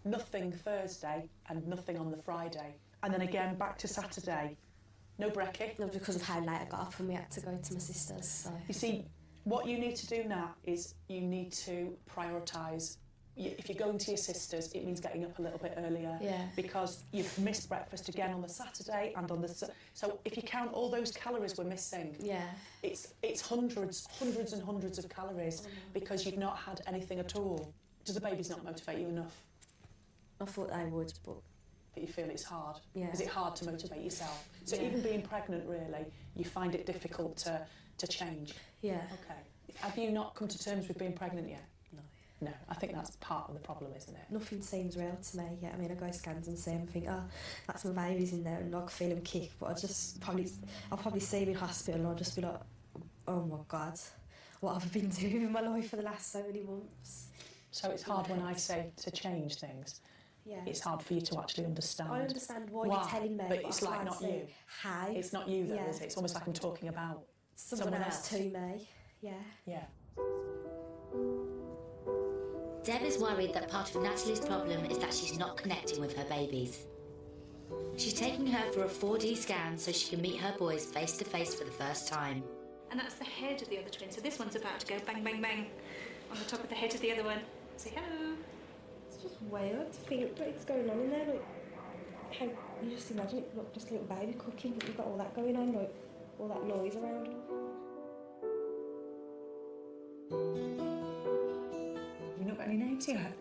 nothing Thursday, and nothing on the Friday. And then again, back to Saturday. No brekkie. No, because of how late I got up and we had to go to my sister's, so... You see, what you need to do now is you need to prioritise. If you're going to your sister's, it means getting up a little bit earlier. Yeah. Because you've missed breakfast again on the Saturday and on the... So if you count all those calories we're missing... Yeah. It's hundreds and hundreds of calories because you've not had anything at all. Does the babies not motivate you enough? I thought they would, but... But you feel it's hard? Yeah. Is it hard to motivate yourself? So Yeah. even being pregnant, really, you find it difficult to change? Yeah. Okay. Have you not come to terms with being pregnant yet? No, I think that's part of the problem, isn't it? Nothing seems real to me yet. I mean, I go scans and see them and think, oh, that's my baby's in there, and I can feel them kick, but I'll probably see him in hospital and I'll just be like, oh my God, what have I been doing in my life for the last so many months? So it's hard when I say to change things. Yeah. It's hard for you to actually understand. I understand why you're telling me, but but it's I like can't not see you. how. It's not you, though, Yeah. is it? It's almost like I'm talking about Someone else to me. Yeah. Yeah. Deb is worried that part of Natalie's problem is that she's not connecting with her babies. She's taking her for a 4D scan so she can meet her boys face to face for the first time. And that's the head of the other twin, so this one's about to go bang, bang, bang on the top of the head of the other one. Say hello. It's just weird to think what's going on in there. Like, how you just imagine it, look, just a little baby cooking, but you've got all that going on, like all that noise around. You've not got any names yet?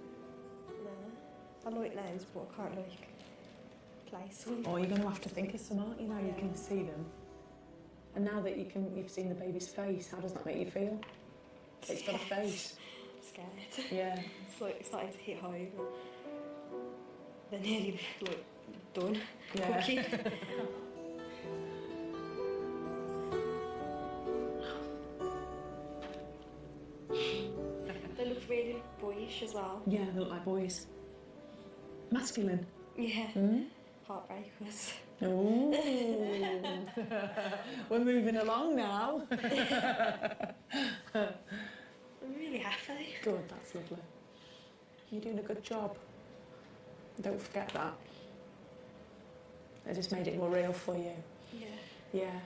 No. I like names, but I can't like place one. Or you're going to have to think of some, aren't you? Now you can see them. And now that you've seen the baby's face, how does that make you feel? It's got a face. Scared. Yeah. It's like starting to hit home. They're nearly like done cooking. They look really boyish as well. Yeah, they look like boys. Masculine. Yeah. Mm? Heartbreakers. Ooh. We're moving along now. I'm really happy. Good, that's lovely. You're doing a good job. Don't forget that. They just made it more real for you. Yeah. Yeah.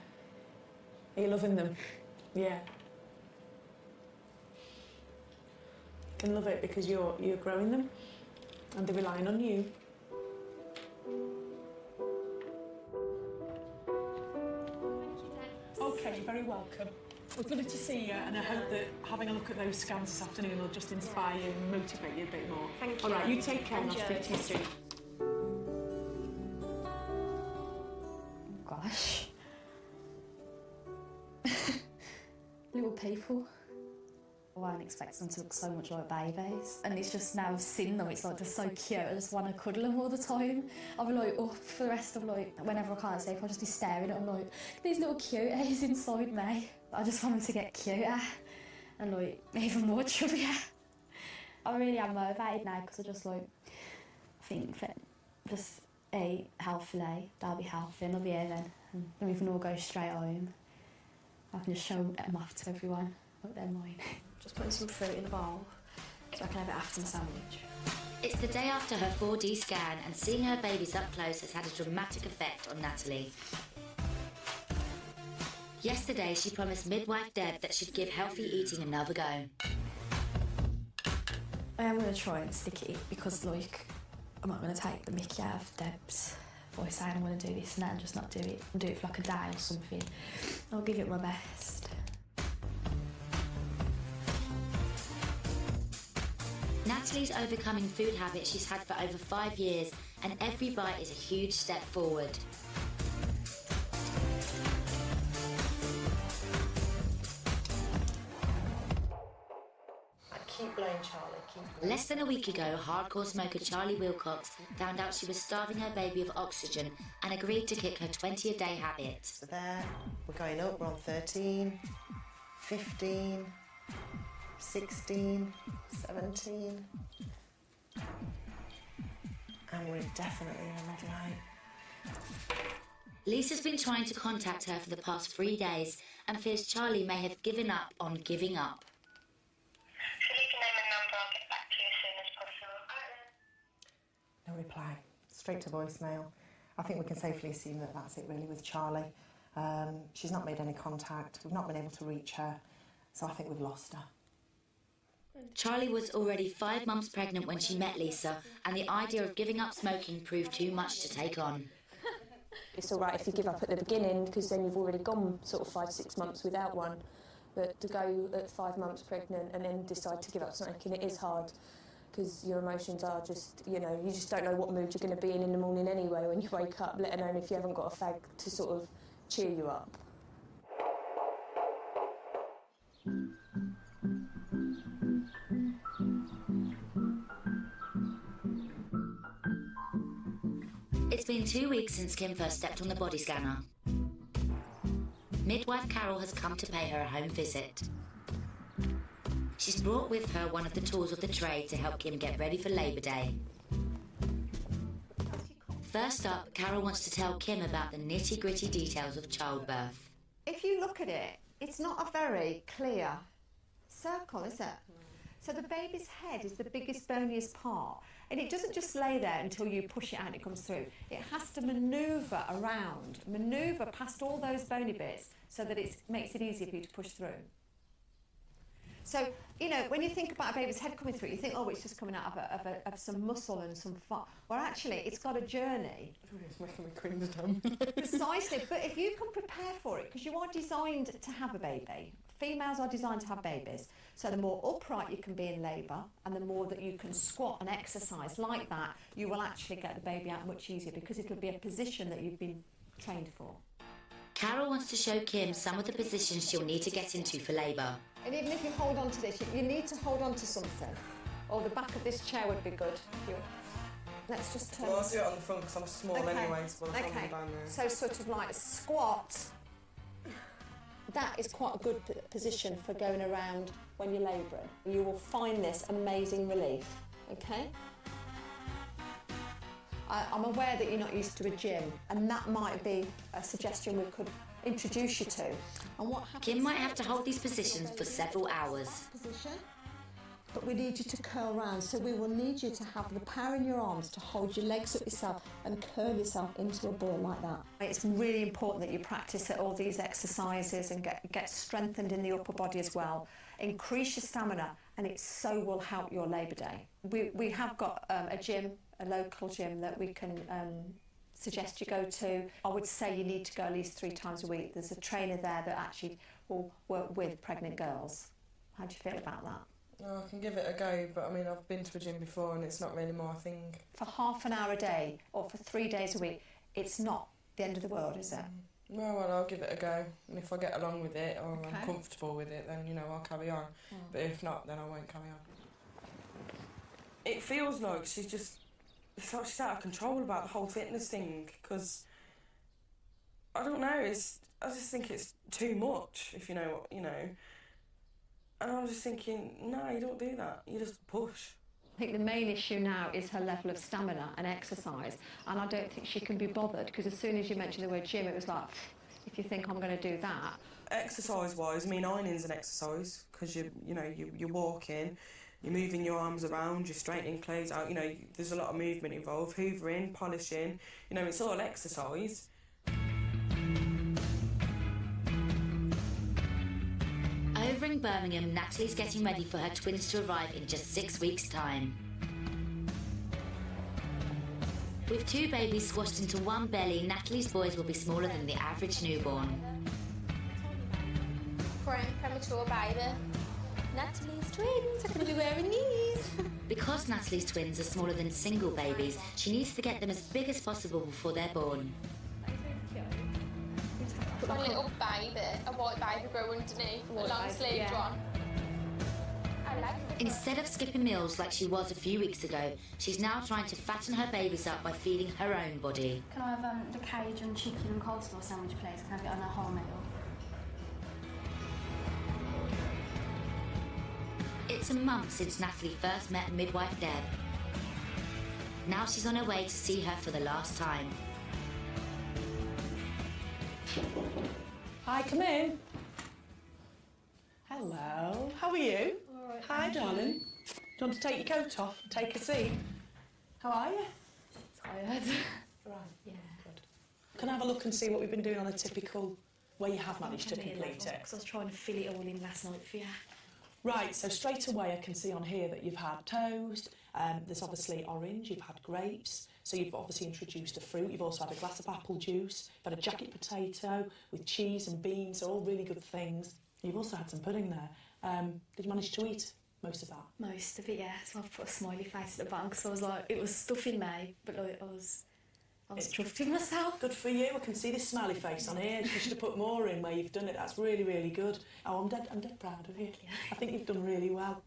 Are you loving them? Yeah. You can love it because you're growing them and they're relying on you. Okay, you're very welcome. It's lovely to see you, and I hope that having a look at those scans this afternoon will just inspire you and motivate you a bit more. Thank All you. right, you take care and I'll speak to you soon. Gosh. Little people. I wasn't expecting them to look so much like babies. And it's just now I've seen them, it's like they're so cute, I just want to cuddle them all the time. I'll be like up for the rest of like, whenever I can't sleep, I'll just be staring at them like, these little cuties inside me. I just want them to get cuter and like even more chubbier. I really am motivated now because I just like, think that just eat healthily, they'll be healthy and they'll be here then. And then we can all go straight home. I can just show them off to everyone, like they're mine. Just putting some fruit in the bowl so I can have it after the sandwich. It's the day after her 4D scan, and seeing her babies up close has had a dramatic effect on Natalie. Yesterday, she promised midwife Deb that she'd give healthy eating another go. I am going to try and stick it because, like, I'm not going to take the mickey out of Deb's voice saying I'm going to do this and that and just not do it. Do it for like a day or something. I'll give it my best. Natalie's overcoming food habits she's had for over 5 years, and every bite is a huge step forward. Keep blowing, Charlie, keep blowing. Less than a week ago, hardcore smoker Charlie Wilcox found out she was starving her baby of oxygen and agreed to kick her 20-a-day habit. So there, we're going up, we're on 13, 15, 16, 17. And we're definitely in a model 8. Lisa's been trying to contact her for the past 3 days and fears Charlie may have given up on giving up. No reply. Straight to voicemail. I think we can safely assume that that's it really with Charlie. She's not made any contact. We've not been able to reach her. So I think we've lost her. Charlie was already 5 months pregnant when she met Lisa, and the idea of giving up smoking proved too much to take on. It's all right if you give up at the beginning because then you've already gone sort of 5-6 months without one. But to go at 5 months pregnant and then decide to give up smoking, it is hard because your emotions are just, you know, you just don't know what mood you're going to be in the morning anyway when you wake up, let alone if you haven't got a fag to sort of cheer you up. It's been 2 weeks since Kim first stepped on the body scanner. Midwife Carol has come to pay her a home visit. She's brought with her one of the tools of the trade to help Kim get ready for Labour Day. First up, Carol wants to tell Kim about the nitty-gritty details of childbirth. If you look at it, it's not a very clear circle, is it? So the baby's head is the biggest, boniest part, and it doesn't just lay there until you push it out and it comes through. It has to manoeuvre around, manoeuvre past all those bony bits so that it makes it easier for you to push through. So, you know, when you think about a baby's head coming through, you think, oh, it's just coming out of some muscle and some fat. Well, actually, it's got a journey. It's making me cringe down. Precisely, but if you can prepare for it, because you are designed to have a baby. Females are designed to have babies. So the more upright you can be in labour and the more that you can squat and exercise like that, you will actually get the baby out much easier because it'll be a position that you've been trained for. Carol wants to show Kim some of the positions she'll need to get into for labour. And even if you hold on to this, you need to hold on to something. Or the back of this chair would be good. Let's just turn. Well, I'll do it on the front because I'm small anyway, so by the time I'm down there. So sort of like squat. That is quite a good position for going around when you're labouring. You will find this amazing relief, okay? I'm aware that you're not used to a gym, and that might be a suggestion we could introduce you to. And what happens? Kim might have to hold these positions for several hours. But we need you to curl round, so we will need you to have the power in your arms to hold your legs up yourself and curl yourself into a ball like that. It's really important that you practice all these exercises and get strengthened in the upper body as well. Increase your stamina, and it so will help your Labour Day. We have got a gym, a local gym that we can suggest you go to. I would say you need to go at least 3 times a week. There's a trainer there that actually will work with pregnant girls. How do you feel about that? Oh, I can give it a go, but I mean, I've been to a gym before and it's not really my thing. For half an hour a day or for 3 days a week, it's not the end of the world, is it? Well, I'll give it a go, and if I get along with it or I'm comfortable with it, then, you know, I'll carry on. But if not, then I won't carry on. It feels like she's she's out of control about the whole fitness thing, because, I don't know, I just think it's too much, if you know what, you know. And I was just thinking, no, you don't do that, you just push. I think the main issue now is her level of stamina and exercise, and I don't think she can be bothered, because as soon as you mentioned the word gym, it was like, if you think I'm going to do that. Exercise-wise, I mean, ironing's an exercise, because you're walking, you're moving your arms around, you're straightening clothes out, you know, there's a lot of movement involved, hoovering, polishing, you know, it's all exercise. Over in Birmingham, Natalie's getting ready for her twins to arrive in just 6 weeks' time. With 2 babies squashed into one belly, Natalie's boys will be smaller than the average newborn. Premature baby. Natalie's twins are going to be wearing these. Because Natalie's twins are smaller than single babies, she needs to get them as big as possible before they're born. A little baby, a white baby grow underneath, a long-sleeved one. I like it. Instead of skipping meals like she was a few weeks ago, she's now trying to fatten her babies up by feeding her own body. Can I have the Cajun chicken and coleslaw sandwich, please? Can I have it on a whole meal? It's a month since Natalie first met midwife Deb. Now she's on her way to see her for the last time. Hi, come in. Hello, how are you? All right, Hi, darling. Do you want to take your coat off and take a seat? How are you? Tired. Right. Yeah. Good. Can I have a look and see what we've been doing on a typical where you have managed to complete it? Because I was trying to fill it all in last night for you. Right, so straight away I can see on here that you've had toast, there's obviously orange, you've had grapes, so you've obviously introduced a fruit, you've also had a glass of apple juice, you've had a jacket potato with cheese and beans, all really good things. You've also had some pudding there. Did you manage to eat most of that? Most of it, yeah. So I've put a smiley face at the bottom because I was like, it was stuffing me, but like, I was chuffed with myself. Good for you. I can see this smiley face on here. You should have put more in where you've done it. That's really, really good. Oh, I'm dead proud of you. I think you've done really well.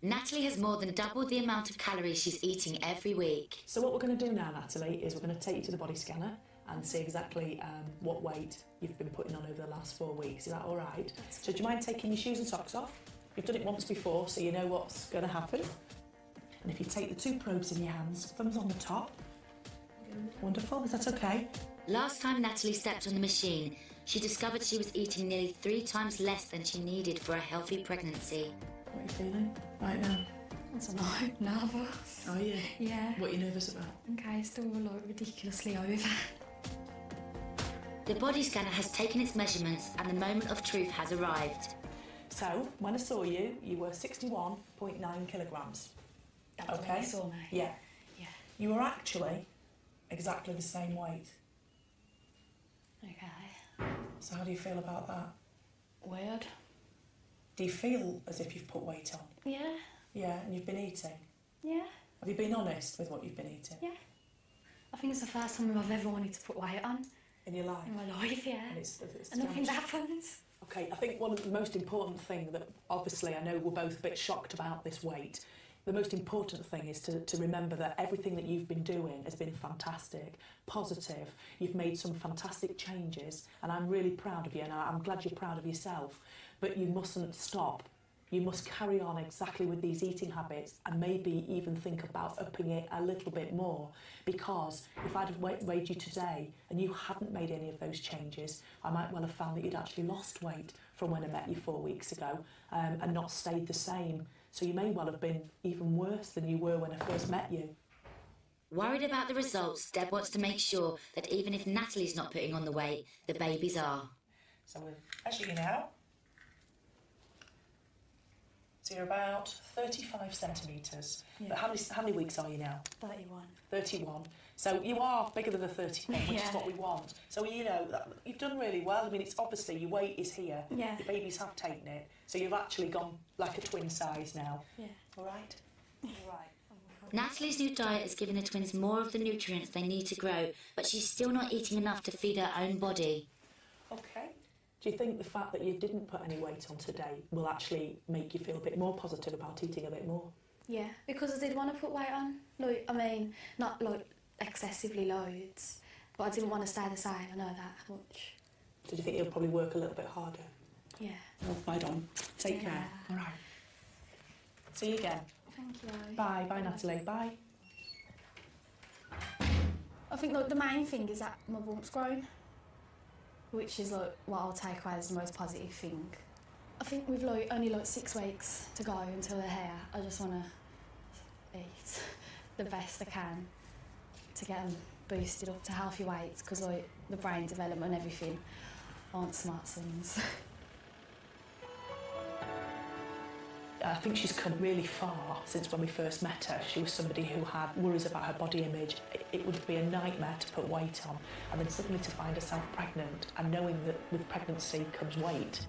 Natalie has more than doubled the amount of calories she's eating every week. So what we're going to do now, Natalie, is we're going to take you to the body scanner and see exactly what weight you've been putting on over the last 4 weeks. Is that all right? So do you mind taking your shoes and socks off? You've done it once before, so you know what's going to happen. And if you take the 2 probes in your hands, thumbs on the top. Wonderful, is that okay? Last time Natalie stepped on the machine, she discovered she was eating nearly 3 times less than she needed for a healthy pregnancy. What are you feeling right now? I don't know, nervous. Are you? Yeah. What are you nervous about? Okay, still like ridiculously over. The body scanner has taken its measurements and the moment of truth has arrived. So, when I saw you, you were 61.9 kilograms. That's okay? when you saw me? Yeah. Yeah. You were actually exactly the same weight. Okay. So how do you feel about that? Weird. Do you feel as if you've put weight on? Yeah. Yeah, and you've been eating? Yeah. Have you been honest with what you've been eating? Yeah. I think it's the first time I've ever wanted to put weight on. In your life? In my life, yeah. And it's nothing's happened. Okay, I think one of the most important thing that obviously I know we're both a bit shocked about this weight. The most important thing is to remember that everything that you've been doing has been fantastic, positive. You've made some fantastic changes and I'm really proud of you and I'm glad you're proud of yourself. But you mustn't stop. You must carry on exactly with these eating habits and maybe even think about upping it a little bit more, because if I'd have weighed you today and you hadn't made any of those changes, I might well have found that you'd actually lost weight from when I met you 4 weeks ago and not stayed the same. So you may well have been even worse than you were when I first met you. Worried about the results, Deb wants to make sure that even if Natalie's not putting on the weight, the babies are. So we'll measure you now. So you're about 35 centimetres. Yeah. But how many weeks are you now? 31. 31. So you are bigger than a 31, which is what we want. So, you know, you've done really well. I mean, it's obviously your weight is here. Yeah. Your babies have taken it. So you've actually gone like a twin size now. Yeah. All right? All right. Natalie's new diet has given the twins more of the nutrients they need to grow, but she's still not eating enough to feed her own body. Okay. Do you think the fact that you didn't put any weight on today will actually make you feel a bit more positive about eating a bit more? Yeah, because I did want to put weight on. Like, I mean, not like excessively loads, but I didn't want to stay the same. I know that much. Did you think you'll probably work a little bit harder? Yeah. Oh, right on. Take care. All right. See you again. Thank you. Bye. Bye, Natalie. Bye. I think like the main thing is that my bump's grown, which is like what I'll take away as the most positive thing. I think we've like only like 6 weeks to go until they're here. I just want to eat the best I can to get them boosted up to healthy weights, because like the brain development and everything aren't smart sons. I think she's come really far since when we first met her. She was somebody who had worries about her body image. It would be a nightmare to put weight on, and then suddenly to find herself pregnant and knowing that with pregnancy comes weight.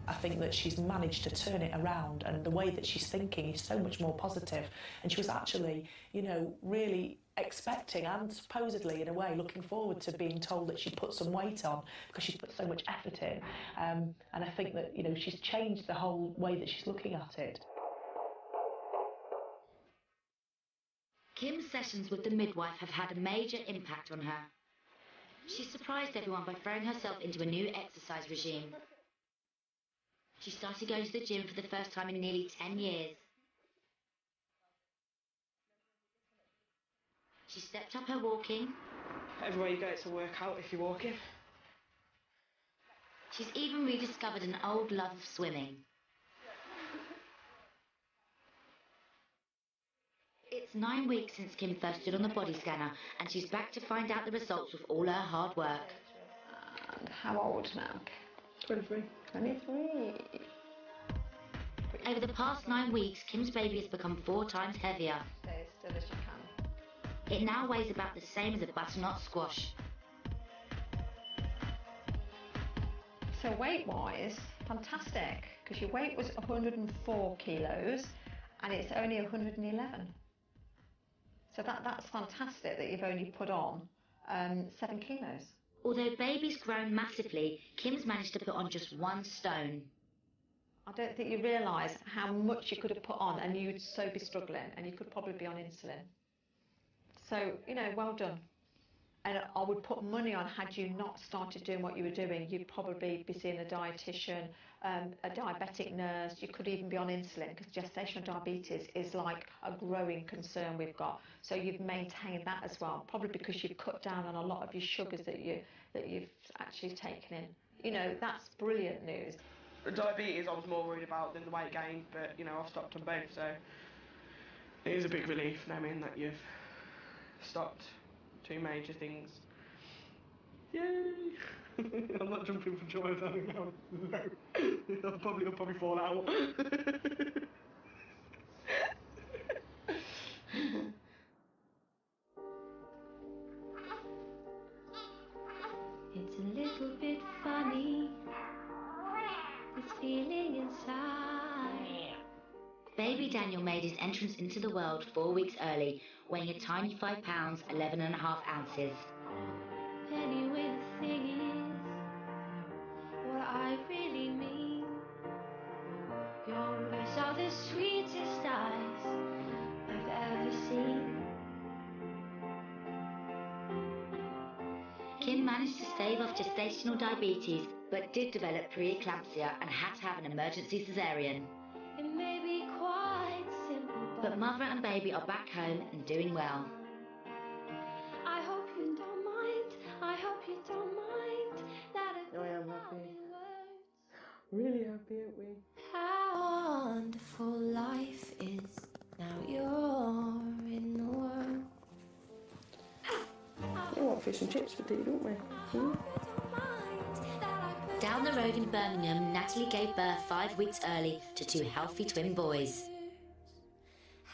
I think that she's managed to turn it around, and the way that she's thinking is so much more positive. And she was actually, you know, really expecting and supposedly, in a way, looking forward to being told that she put some weight on because she's put so much effort in. And I think that, you know, she's changed the whole way that she's looking at it. Kim's sessions with the midwife have had a major impact on her. She's surprised everyone by throwing herself into a new exercise regime. She started going to the gym for the first time in nearly 10 years. She stepped up her walking. Everywhere you go, it's a workout if you're walking. She's even rediscovered an old love of swimming. It's 9 weeks since Kim first stood on the body scanner, and she's back to find out the results of all her hard work. And how old now? 23. 23. Over the past 9 weeks, Kim's baby has become 4 times heavier. Stay as still as you can. It now weighs about the same as a butternut squash. So weight-wise, fantastic, because your weight was 104 kilos and it's only 111. So that's fantastic that you've only put on 7 kilos. Although baby's grown massively, Kim's managed to put on just 1 stone. I don't think you realise how much you could have put on and you'd so be struggling and you could probably be on insulin. So, you know, well done. And I would put money on, had you not started doing what you were doing, you'd probably be seeing a dietitian, a diabetic nurse. You could even be on insulin, because gestational diabetes is like a growing concern we've got. So you've maintained that as well, probably because you've cut down on a lot of your sugars that you've actually taken in. You know, that's brilliant news. The diabetes I was more worried about than the weight gain, but you know, I've stopped on both, so it is a big relief knowing that you've stopped 2 major things. Yay! I'm not jumping for joy though. No. I'll probably fall out. It's a little bit funny, this feeling inside. Baby Daniel made his entrance into the world 4 weeks early, weighing a tiny 5 pounds, 11.5 ounces. Anyway, the thing is, what I really mean, your lips are the sweetest eyes I've ever seen. Kim managed to stave off gestational diabetes, but did develop preeclampsia and had to have an emergency cesarean. It may be quite simple, but mother and baby are back home and doing well. I hope you don't mind, I hope you don't mind that I am happy. Really happy, aren't we? how wonderful life is. Now you're in the world. We want fish and chips for tea, don't we? Down the road in Birmingham, Natalie gave birth 5 weeks early to 2 healthy twin boys.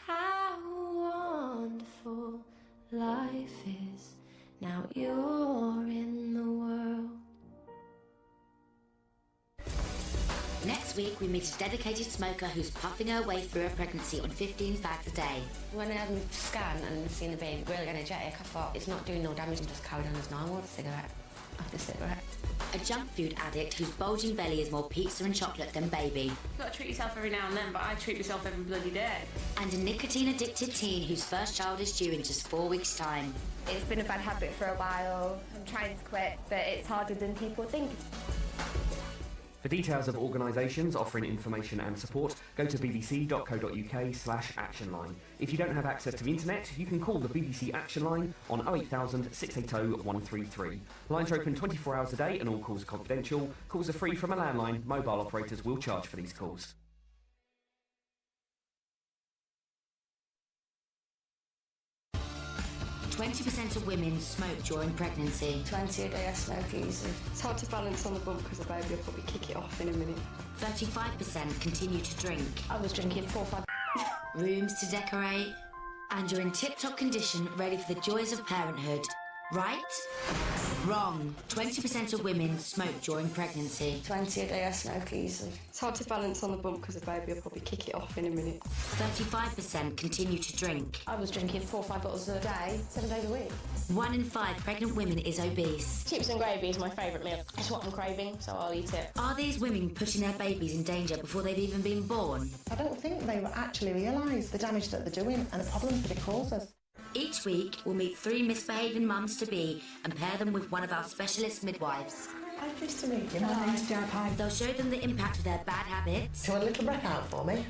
How wonderful life is. Now you're in the world. Next week, we meet a dedicated smoker who's puffing her way through her pregnancy on 15 fags a day. When I had my scan and seen the baby really energetic, I thought it's not doing no damage and just carried on as normal, cigarette after cigarette. A junk food addict whose bulging belly is more pizza and chocolate than baby. You've got to treat yourself every now and then, but I treat myself every bloody day. And a nicotine-addicted teen whose first child is due in just 4 weeks' time. It's been a bad habit for a while. I'm trying to quit, but it's harder than people think. For details of organisations offering information and support, go to bbc.co.uk/actionline. If you don't have access to the internet, you can call the BBC Action Line on 08000 680 133. Lines are open 24 hours a day and all calls are confidential. Calls are free from a landline. Mobile operators will charge for these calls. 20% of women smoke during pregnancy. 20 a day I smoke easy. It's hard to balance on the bump because the baby will probably kick it off in a minute. 35% continue to drink. I was drinking 4 or 5 rooms to decorate, and you're in tip-top condition, ready for the joys of parenthood. Right? Wrong. 20% of women smoke during pregnancy. 20 a day I smoke easily. It's hard to balance on the bump because the baby will probably kick it off in a minute. 35% continue to drink. I was drinking 4 or 5 bottles a day, 7 days a week. 1 in 5 pregnant women is obese. Chips and gravy is my favourite meal. It's what I'm craving, so I'll eat it. Are these women putting their babies in danger before they've even been born? I don't think they actually realise the damage that they're doing and the problems that it causes. Each week, we'll meet 3 misbehaving mums-to-be and pair them with one of our specialist midwives. Hi, nice to meet you. My name's Jack. Hi. They'll show them the impact of their bad habits. Do you want a little breath out for me?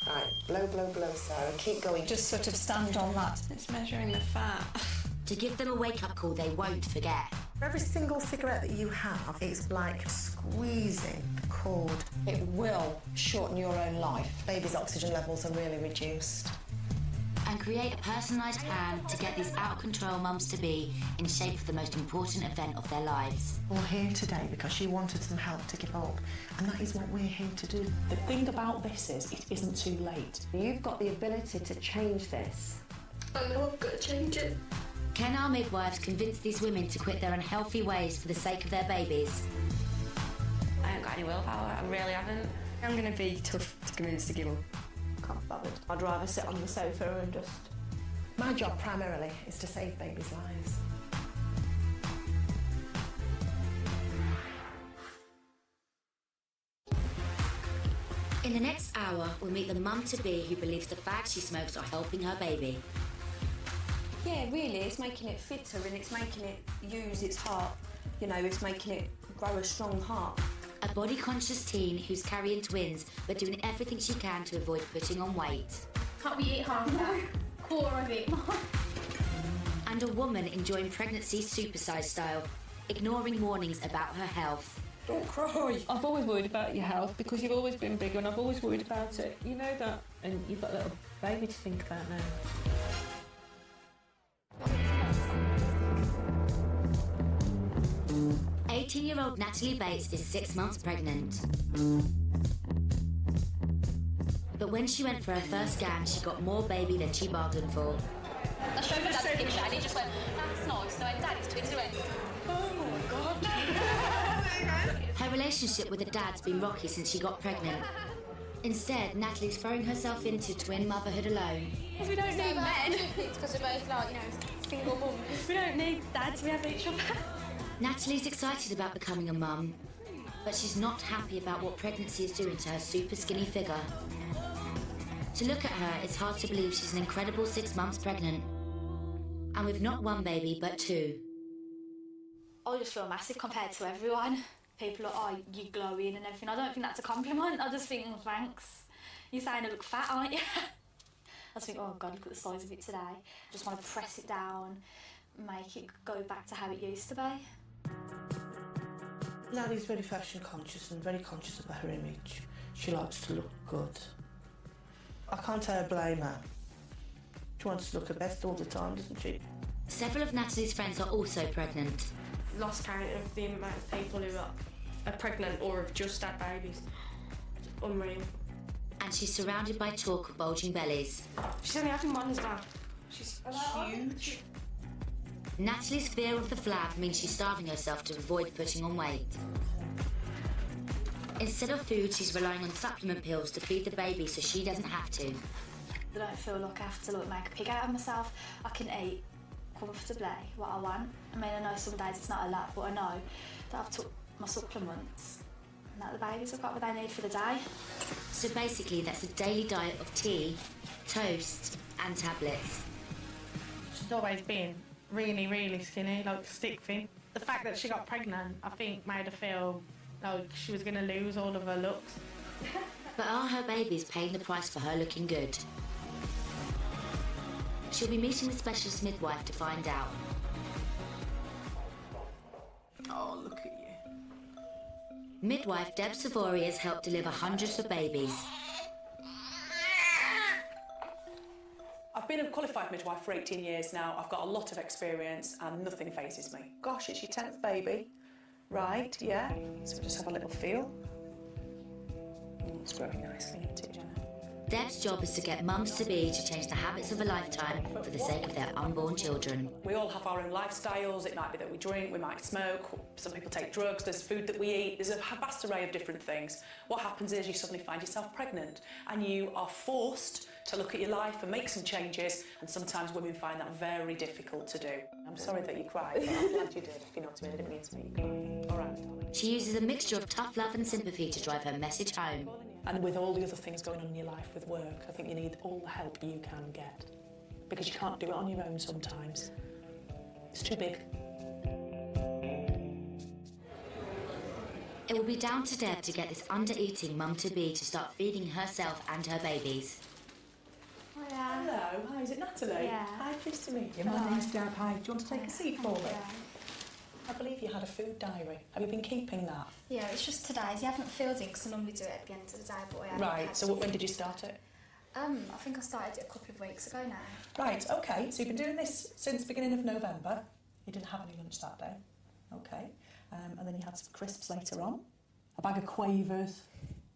Right, blow, blow, blow, Sarah. Keep going. Just sort of stand on that. It's measuring the fat. To give them a wake-up call they won't forget. For every single cigarette that you have, it's like squeezing the cord. It will shorten your own life. Baby's oxygen levels are really reduced. And create a personalised plan to get these out-of-control mums-to-be in shape for the most important event of their lives. We're here today because you wanted some help to give up, and that is what we're here to do. The thing about this is it isn't too late. You've got the ability to change this. I know I've got to change it. Can our midwives convince these women to quit their unhealthy ways for the sake of their babies? I haven't got any willpower, I really haven't. I'm going to be tough to convince to give up. Can't be bothered. I'd rather sit on the sofa and just... My job primarily is to save babies' lives. In the next hour, we'll meet the mum-to-be who believes the fags she smokes are helping her baby. Yeah, really, it's making it fitter and it's making it use its heart. You know, it's making it grow a strong heart. A body-conscious teen who's carrying twins but doing everything she can to avoid putting on weight. Can't we eat half that? Quarter of it. And a woman enjoying pregnancy supersize style, ignoring warnings about her health. Don't cry. I've always worried about your health because you've always been bigger and I've always worried about it. You know that? And you've got a little baby to think about now. 18-year-old Natalie Bates is 6 months pregnant. But when she went for her first scan, she got more baby than she bargained for. I showed my dad the picture and he just went, that's nice. So I went, Dad, it's twins. He went, oh my God. Her relationship with her dad's been rocky since she got pregnant. Instead, Natalie's throwing herself into twin motherhood alone. Because we don't need men. Because we're both like, you know, single mums. We don't need dads, we have each other. Natalie's excited about becoming a mum, but she's not happy about what pregnancy is doing to her super skinny figure. To look at her, it's hard to believe she's an incredible 6 months pregnant. And with not one baby, but 2. I just feel massive compared to everyone. People are, oh, you're glowing and everything. I don't think that's a compliment. I just think, thanks. You're saying I look fat, aren't you? I just think, oh God, look at the size of it today. I just want to press it down, make it go back to how it used to be. Natalie's very fashion conscious and very conscious about her image. She likes to look good. I can't tell her blame her. She wants to look her best all the time, doesn't she? Several of Natalie's friends are also pregnant. Lost count of the amount of people who are pregnant or have just had babies. It's unreal. And she's surrounded by talk of bulging bellies. She's only having one as well. She's huge. Natalie's fear of the flab means she's starving herself to avoid putting on weight. Instead of food, she's relying on supplement pills to feed the baby so she doesn't have to. I don't feel like I have to make a pig out of myself. I can eat comfortably what I want. I mean, I know some days it's not a lot, but I know that I've took my supplements and that the babies have got what they need for the day. So basically, that's a daily diet of tea, toast, and tablets. She's always been really, really skinny, like stick thin. The fact that she got pregnant, I think, made her feel like she was going to lose all of her looks. But are her babies paying the price for her looking good? She'll be meeting the specialist midwife to find out. Oh, look at you. Midwife Deb Savory has helped deliver hundreds of babies. I've been a qualified midwife for 18 years now. I've got a lot of experience and nothing phases me. Gosh, it's your 10th baby. Right, yeah. So just have a little feel. It's growing nicely, isn't it, Jenna? Deb's job is to get mums-to-be to change the habits of a lifetime for the sake of their unborn children. We all have our own lifestyles. It might be that we drink, we might smoke, some people take drugs, there's food that we eat, there's a vast array of different things. What happens is you suddenly find yourself pregnant and you are forced to look at your life and make some changes, and sometimes women find that very difficult to do. I'm sorry that you cried, but I'm glad you did, if you know what I mean. I didn't mean to make you cry. All right. She uses a mixture of tough love and sympathy to drive her message home. And with all the other things going on in your life with work, I think you need all the help you can get. Because you can't do it on your own sometimes. It's too big. It will be down to Deb to get this under-eating mum-to-be to start feeding herself and her babies. Hello, hi, is it Natalie? Yeah. Hi, pleased to meet you. My name's Deb. Hi, do you want to take a seat for me? I believe you had a food diary. Have you been keeping that? Yeah, it's just today's. You haven't filled in because I normally do it at the end of the day, but I haven't. Right, so when did you start it? I think I started it a couple of weeks ago now. Right, okay, so you've been doing this since the beginning of November. You didn't have any lunch that day. Okay, and then you had some crisps later on, a bag of Quavers,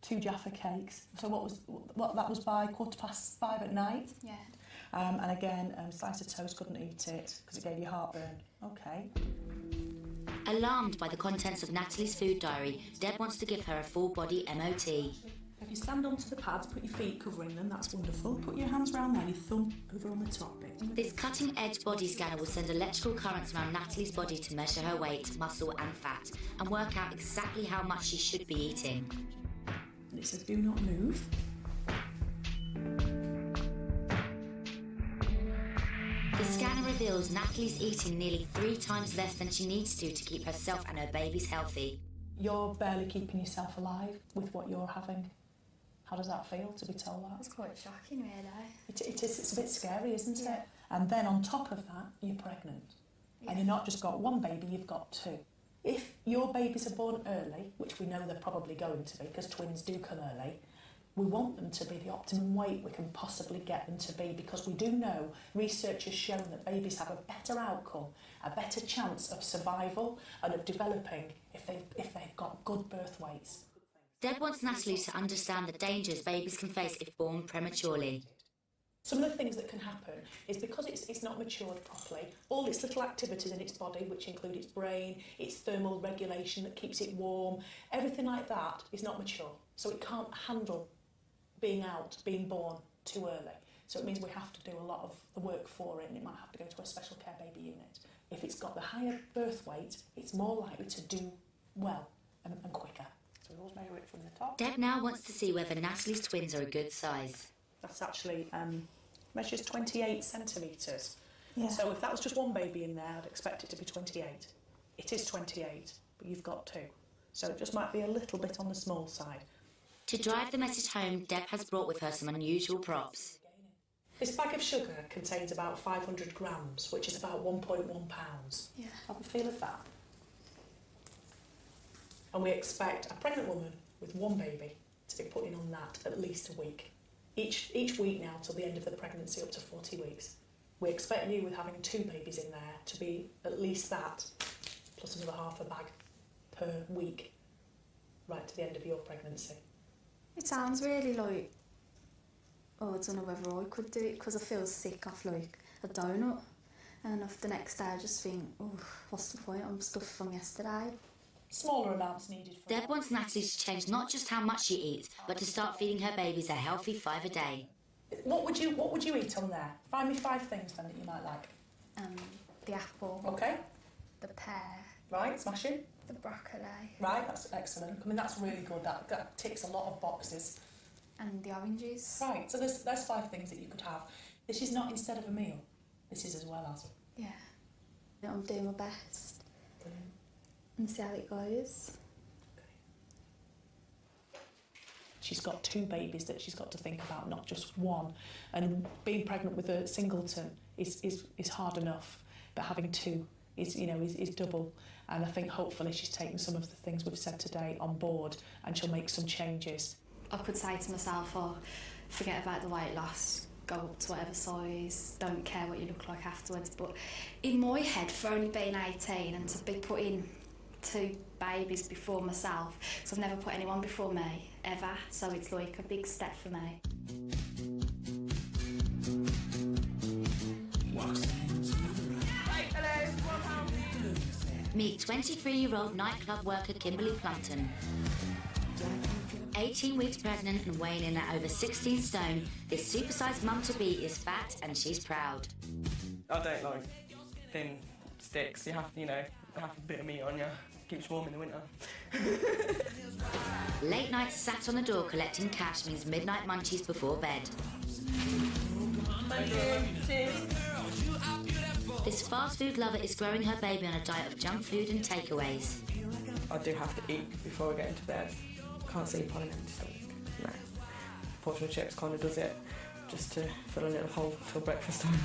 2 Jaffa cakes. So that was by 5:15 at night? Yeah. And again, slice of toast, couldn't eat it because it gave you heartburn. Okay. Alarmed by the contents of Natalie's food diary, Deb wants to give her a full-body MOT. If you stand onto the pads, put your feet covering them, that's wonderful. Put your hands round there, your thumb over on the top bit. This cutting-edge body scanner will send electrical currents around Natalie's body to measure her weight, muscle and fat, and work out exactly how much she should be eating. And it says, do not move. The scanner reveals Natalie's eating nearly 3 times less than she needs to keep herself and her babies healthy. You're barely keeping yourself alive with what you're having. How does that feel to be told that? It's quite shocking, really. It is. It's a bit scary, isn't it? And then on top of that, you're pregnant. Yeah. And you've not just got 1 baby, you've got 2. If your babies are born early, which we know they're probably going to be because twins do come early, we want them to be the optimum weight we can possibly get them to be, because we do know, research has shown that babies have a better outcome, a better chance of survival and of developing if they've got good birth weights. Deb wants Natalie to understand the dangers babies can face if born prematurely. Some of the things that can happen is because it's not matured properly, all its little activities in its body, which include its brain, its thermal regulation that keeps it warm, everything like that is not mature. So it can't handle being born too early. So it means we have to do a lot of the work for it, and it might have to go to a special care baby unit. If it's got the higher birth weight, it's more likely to do well and quicker. So we always measure it from the top. Deb now wants to see whether Natalie's twins are a good size. That's actually measures 28 centimetres. Yeah. So if that was just 1 baby in there, I'd expect it to be 28. It is 28, but you've got 2. So it just might be a little bit on the small side. To drive the message home, Deb has brought with her some unusual props. This bag of sugar contains about 500 grams, which is about 1.1 pounds. Yeah. Have a feel of that. And we expect a pregnant woman with 1 baby to be putting on that at least a week. Each week now till the end of the pregnancy, up to 40 weeks. We expect you, with having 2 babies in there, to be at least that, plus another half a bag per week, right to the end of your pregnancy. It sounds really like, I don't know whether I could do it because I feel sick off like a donut. And then the next day I just think, oh, what's the point? I'm stuffed from yesterday. Smaller amounts needed. Deb wants Natalie to change not just how much she eats, but to start feeding her babies a healthy 5 a day. What would you eat on there? Find me 5 things then that you might like. The apple. Okay. The pear. Right, smashing. The broccoli. Right, that's excellent. I mean, that's really good. That ticks a lot of boxes. And the oranges. Right, so there's 5 things that you could have. This is not instead of a meal. This is as well as. Yeah. I'm doing my best. Brilliant. And see how it goes. She's got 2 babies that she's got to think about, not just 1. And being pregnant with a singleton is hard enough, but having 2 is double. And I think hopefully she's taken some of the things we've said today on board, and she'll make some changes. I could say to myself, oh, forget about the weight loss, go up to whatever size, don't care what you look like afterwards. But in my head, for only being 18 and to be putting 2 babies before myself, because I've never put anyone before me, ever, so it's like a big step for me. Meet 23-year-old nightclub worker Kimberly Plumpton. 18 weeks pregnant and weighing in at over 16 stone, this supersized mum-to-be is fat and she's proud. I don't like thin sticks. You have to, have a bit of meat on you. Keeps warm in the winter. Late nights sat on the door collecting cash means midnight munchies before bed. Thank you. Cheers. This fast food lover is growing her baby on a diet of junk food and takeaways. I I do have to eat before I get into bed. Can't sleep on an empty stomach. No. Portion of chips kind of does it, just to fill a little hole till breakfast time.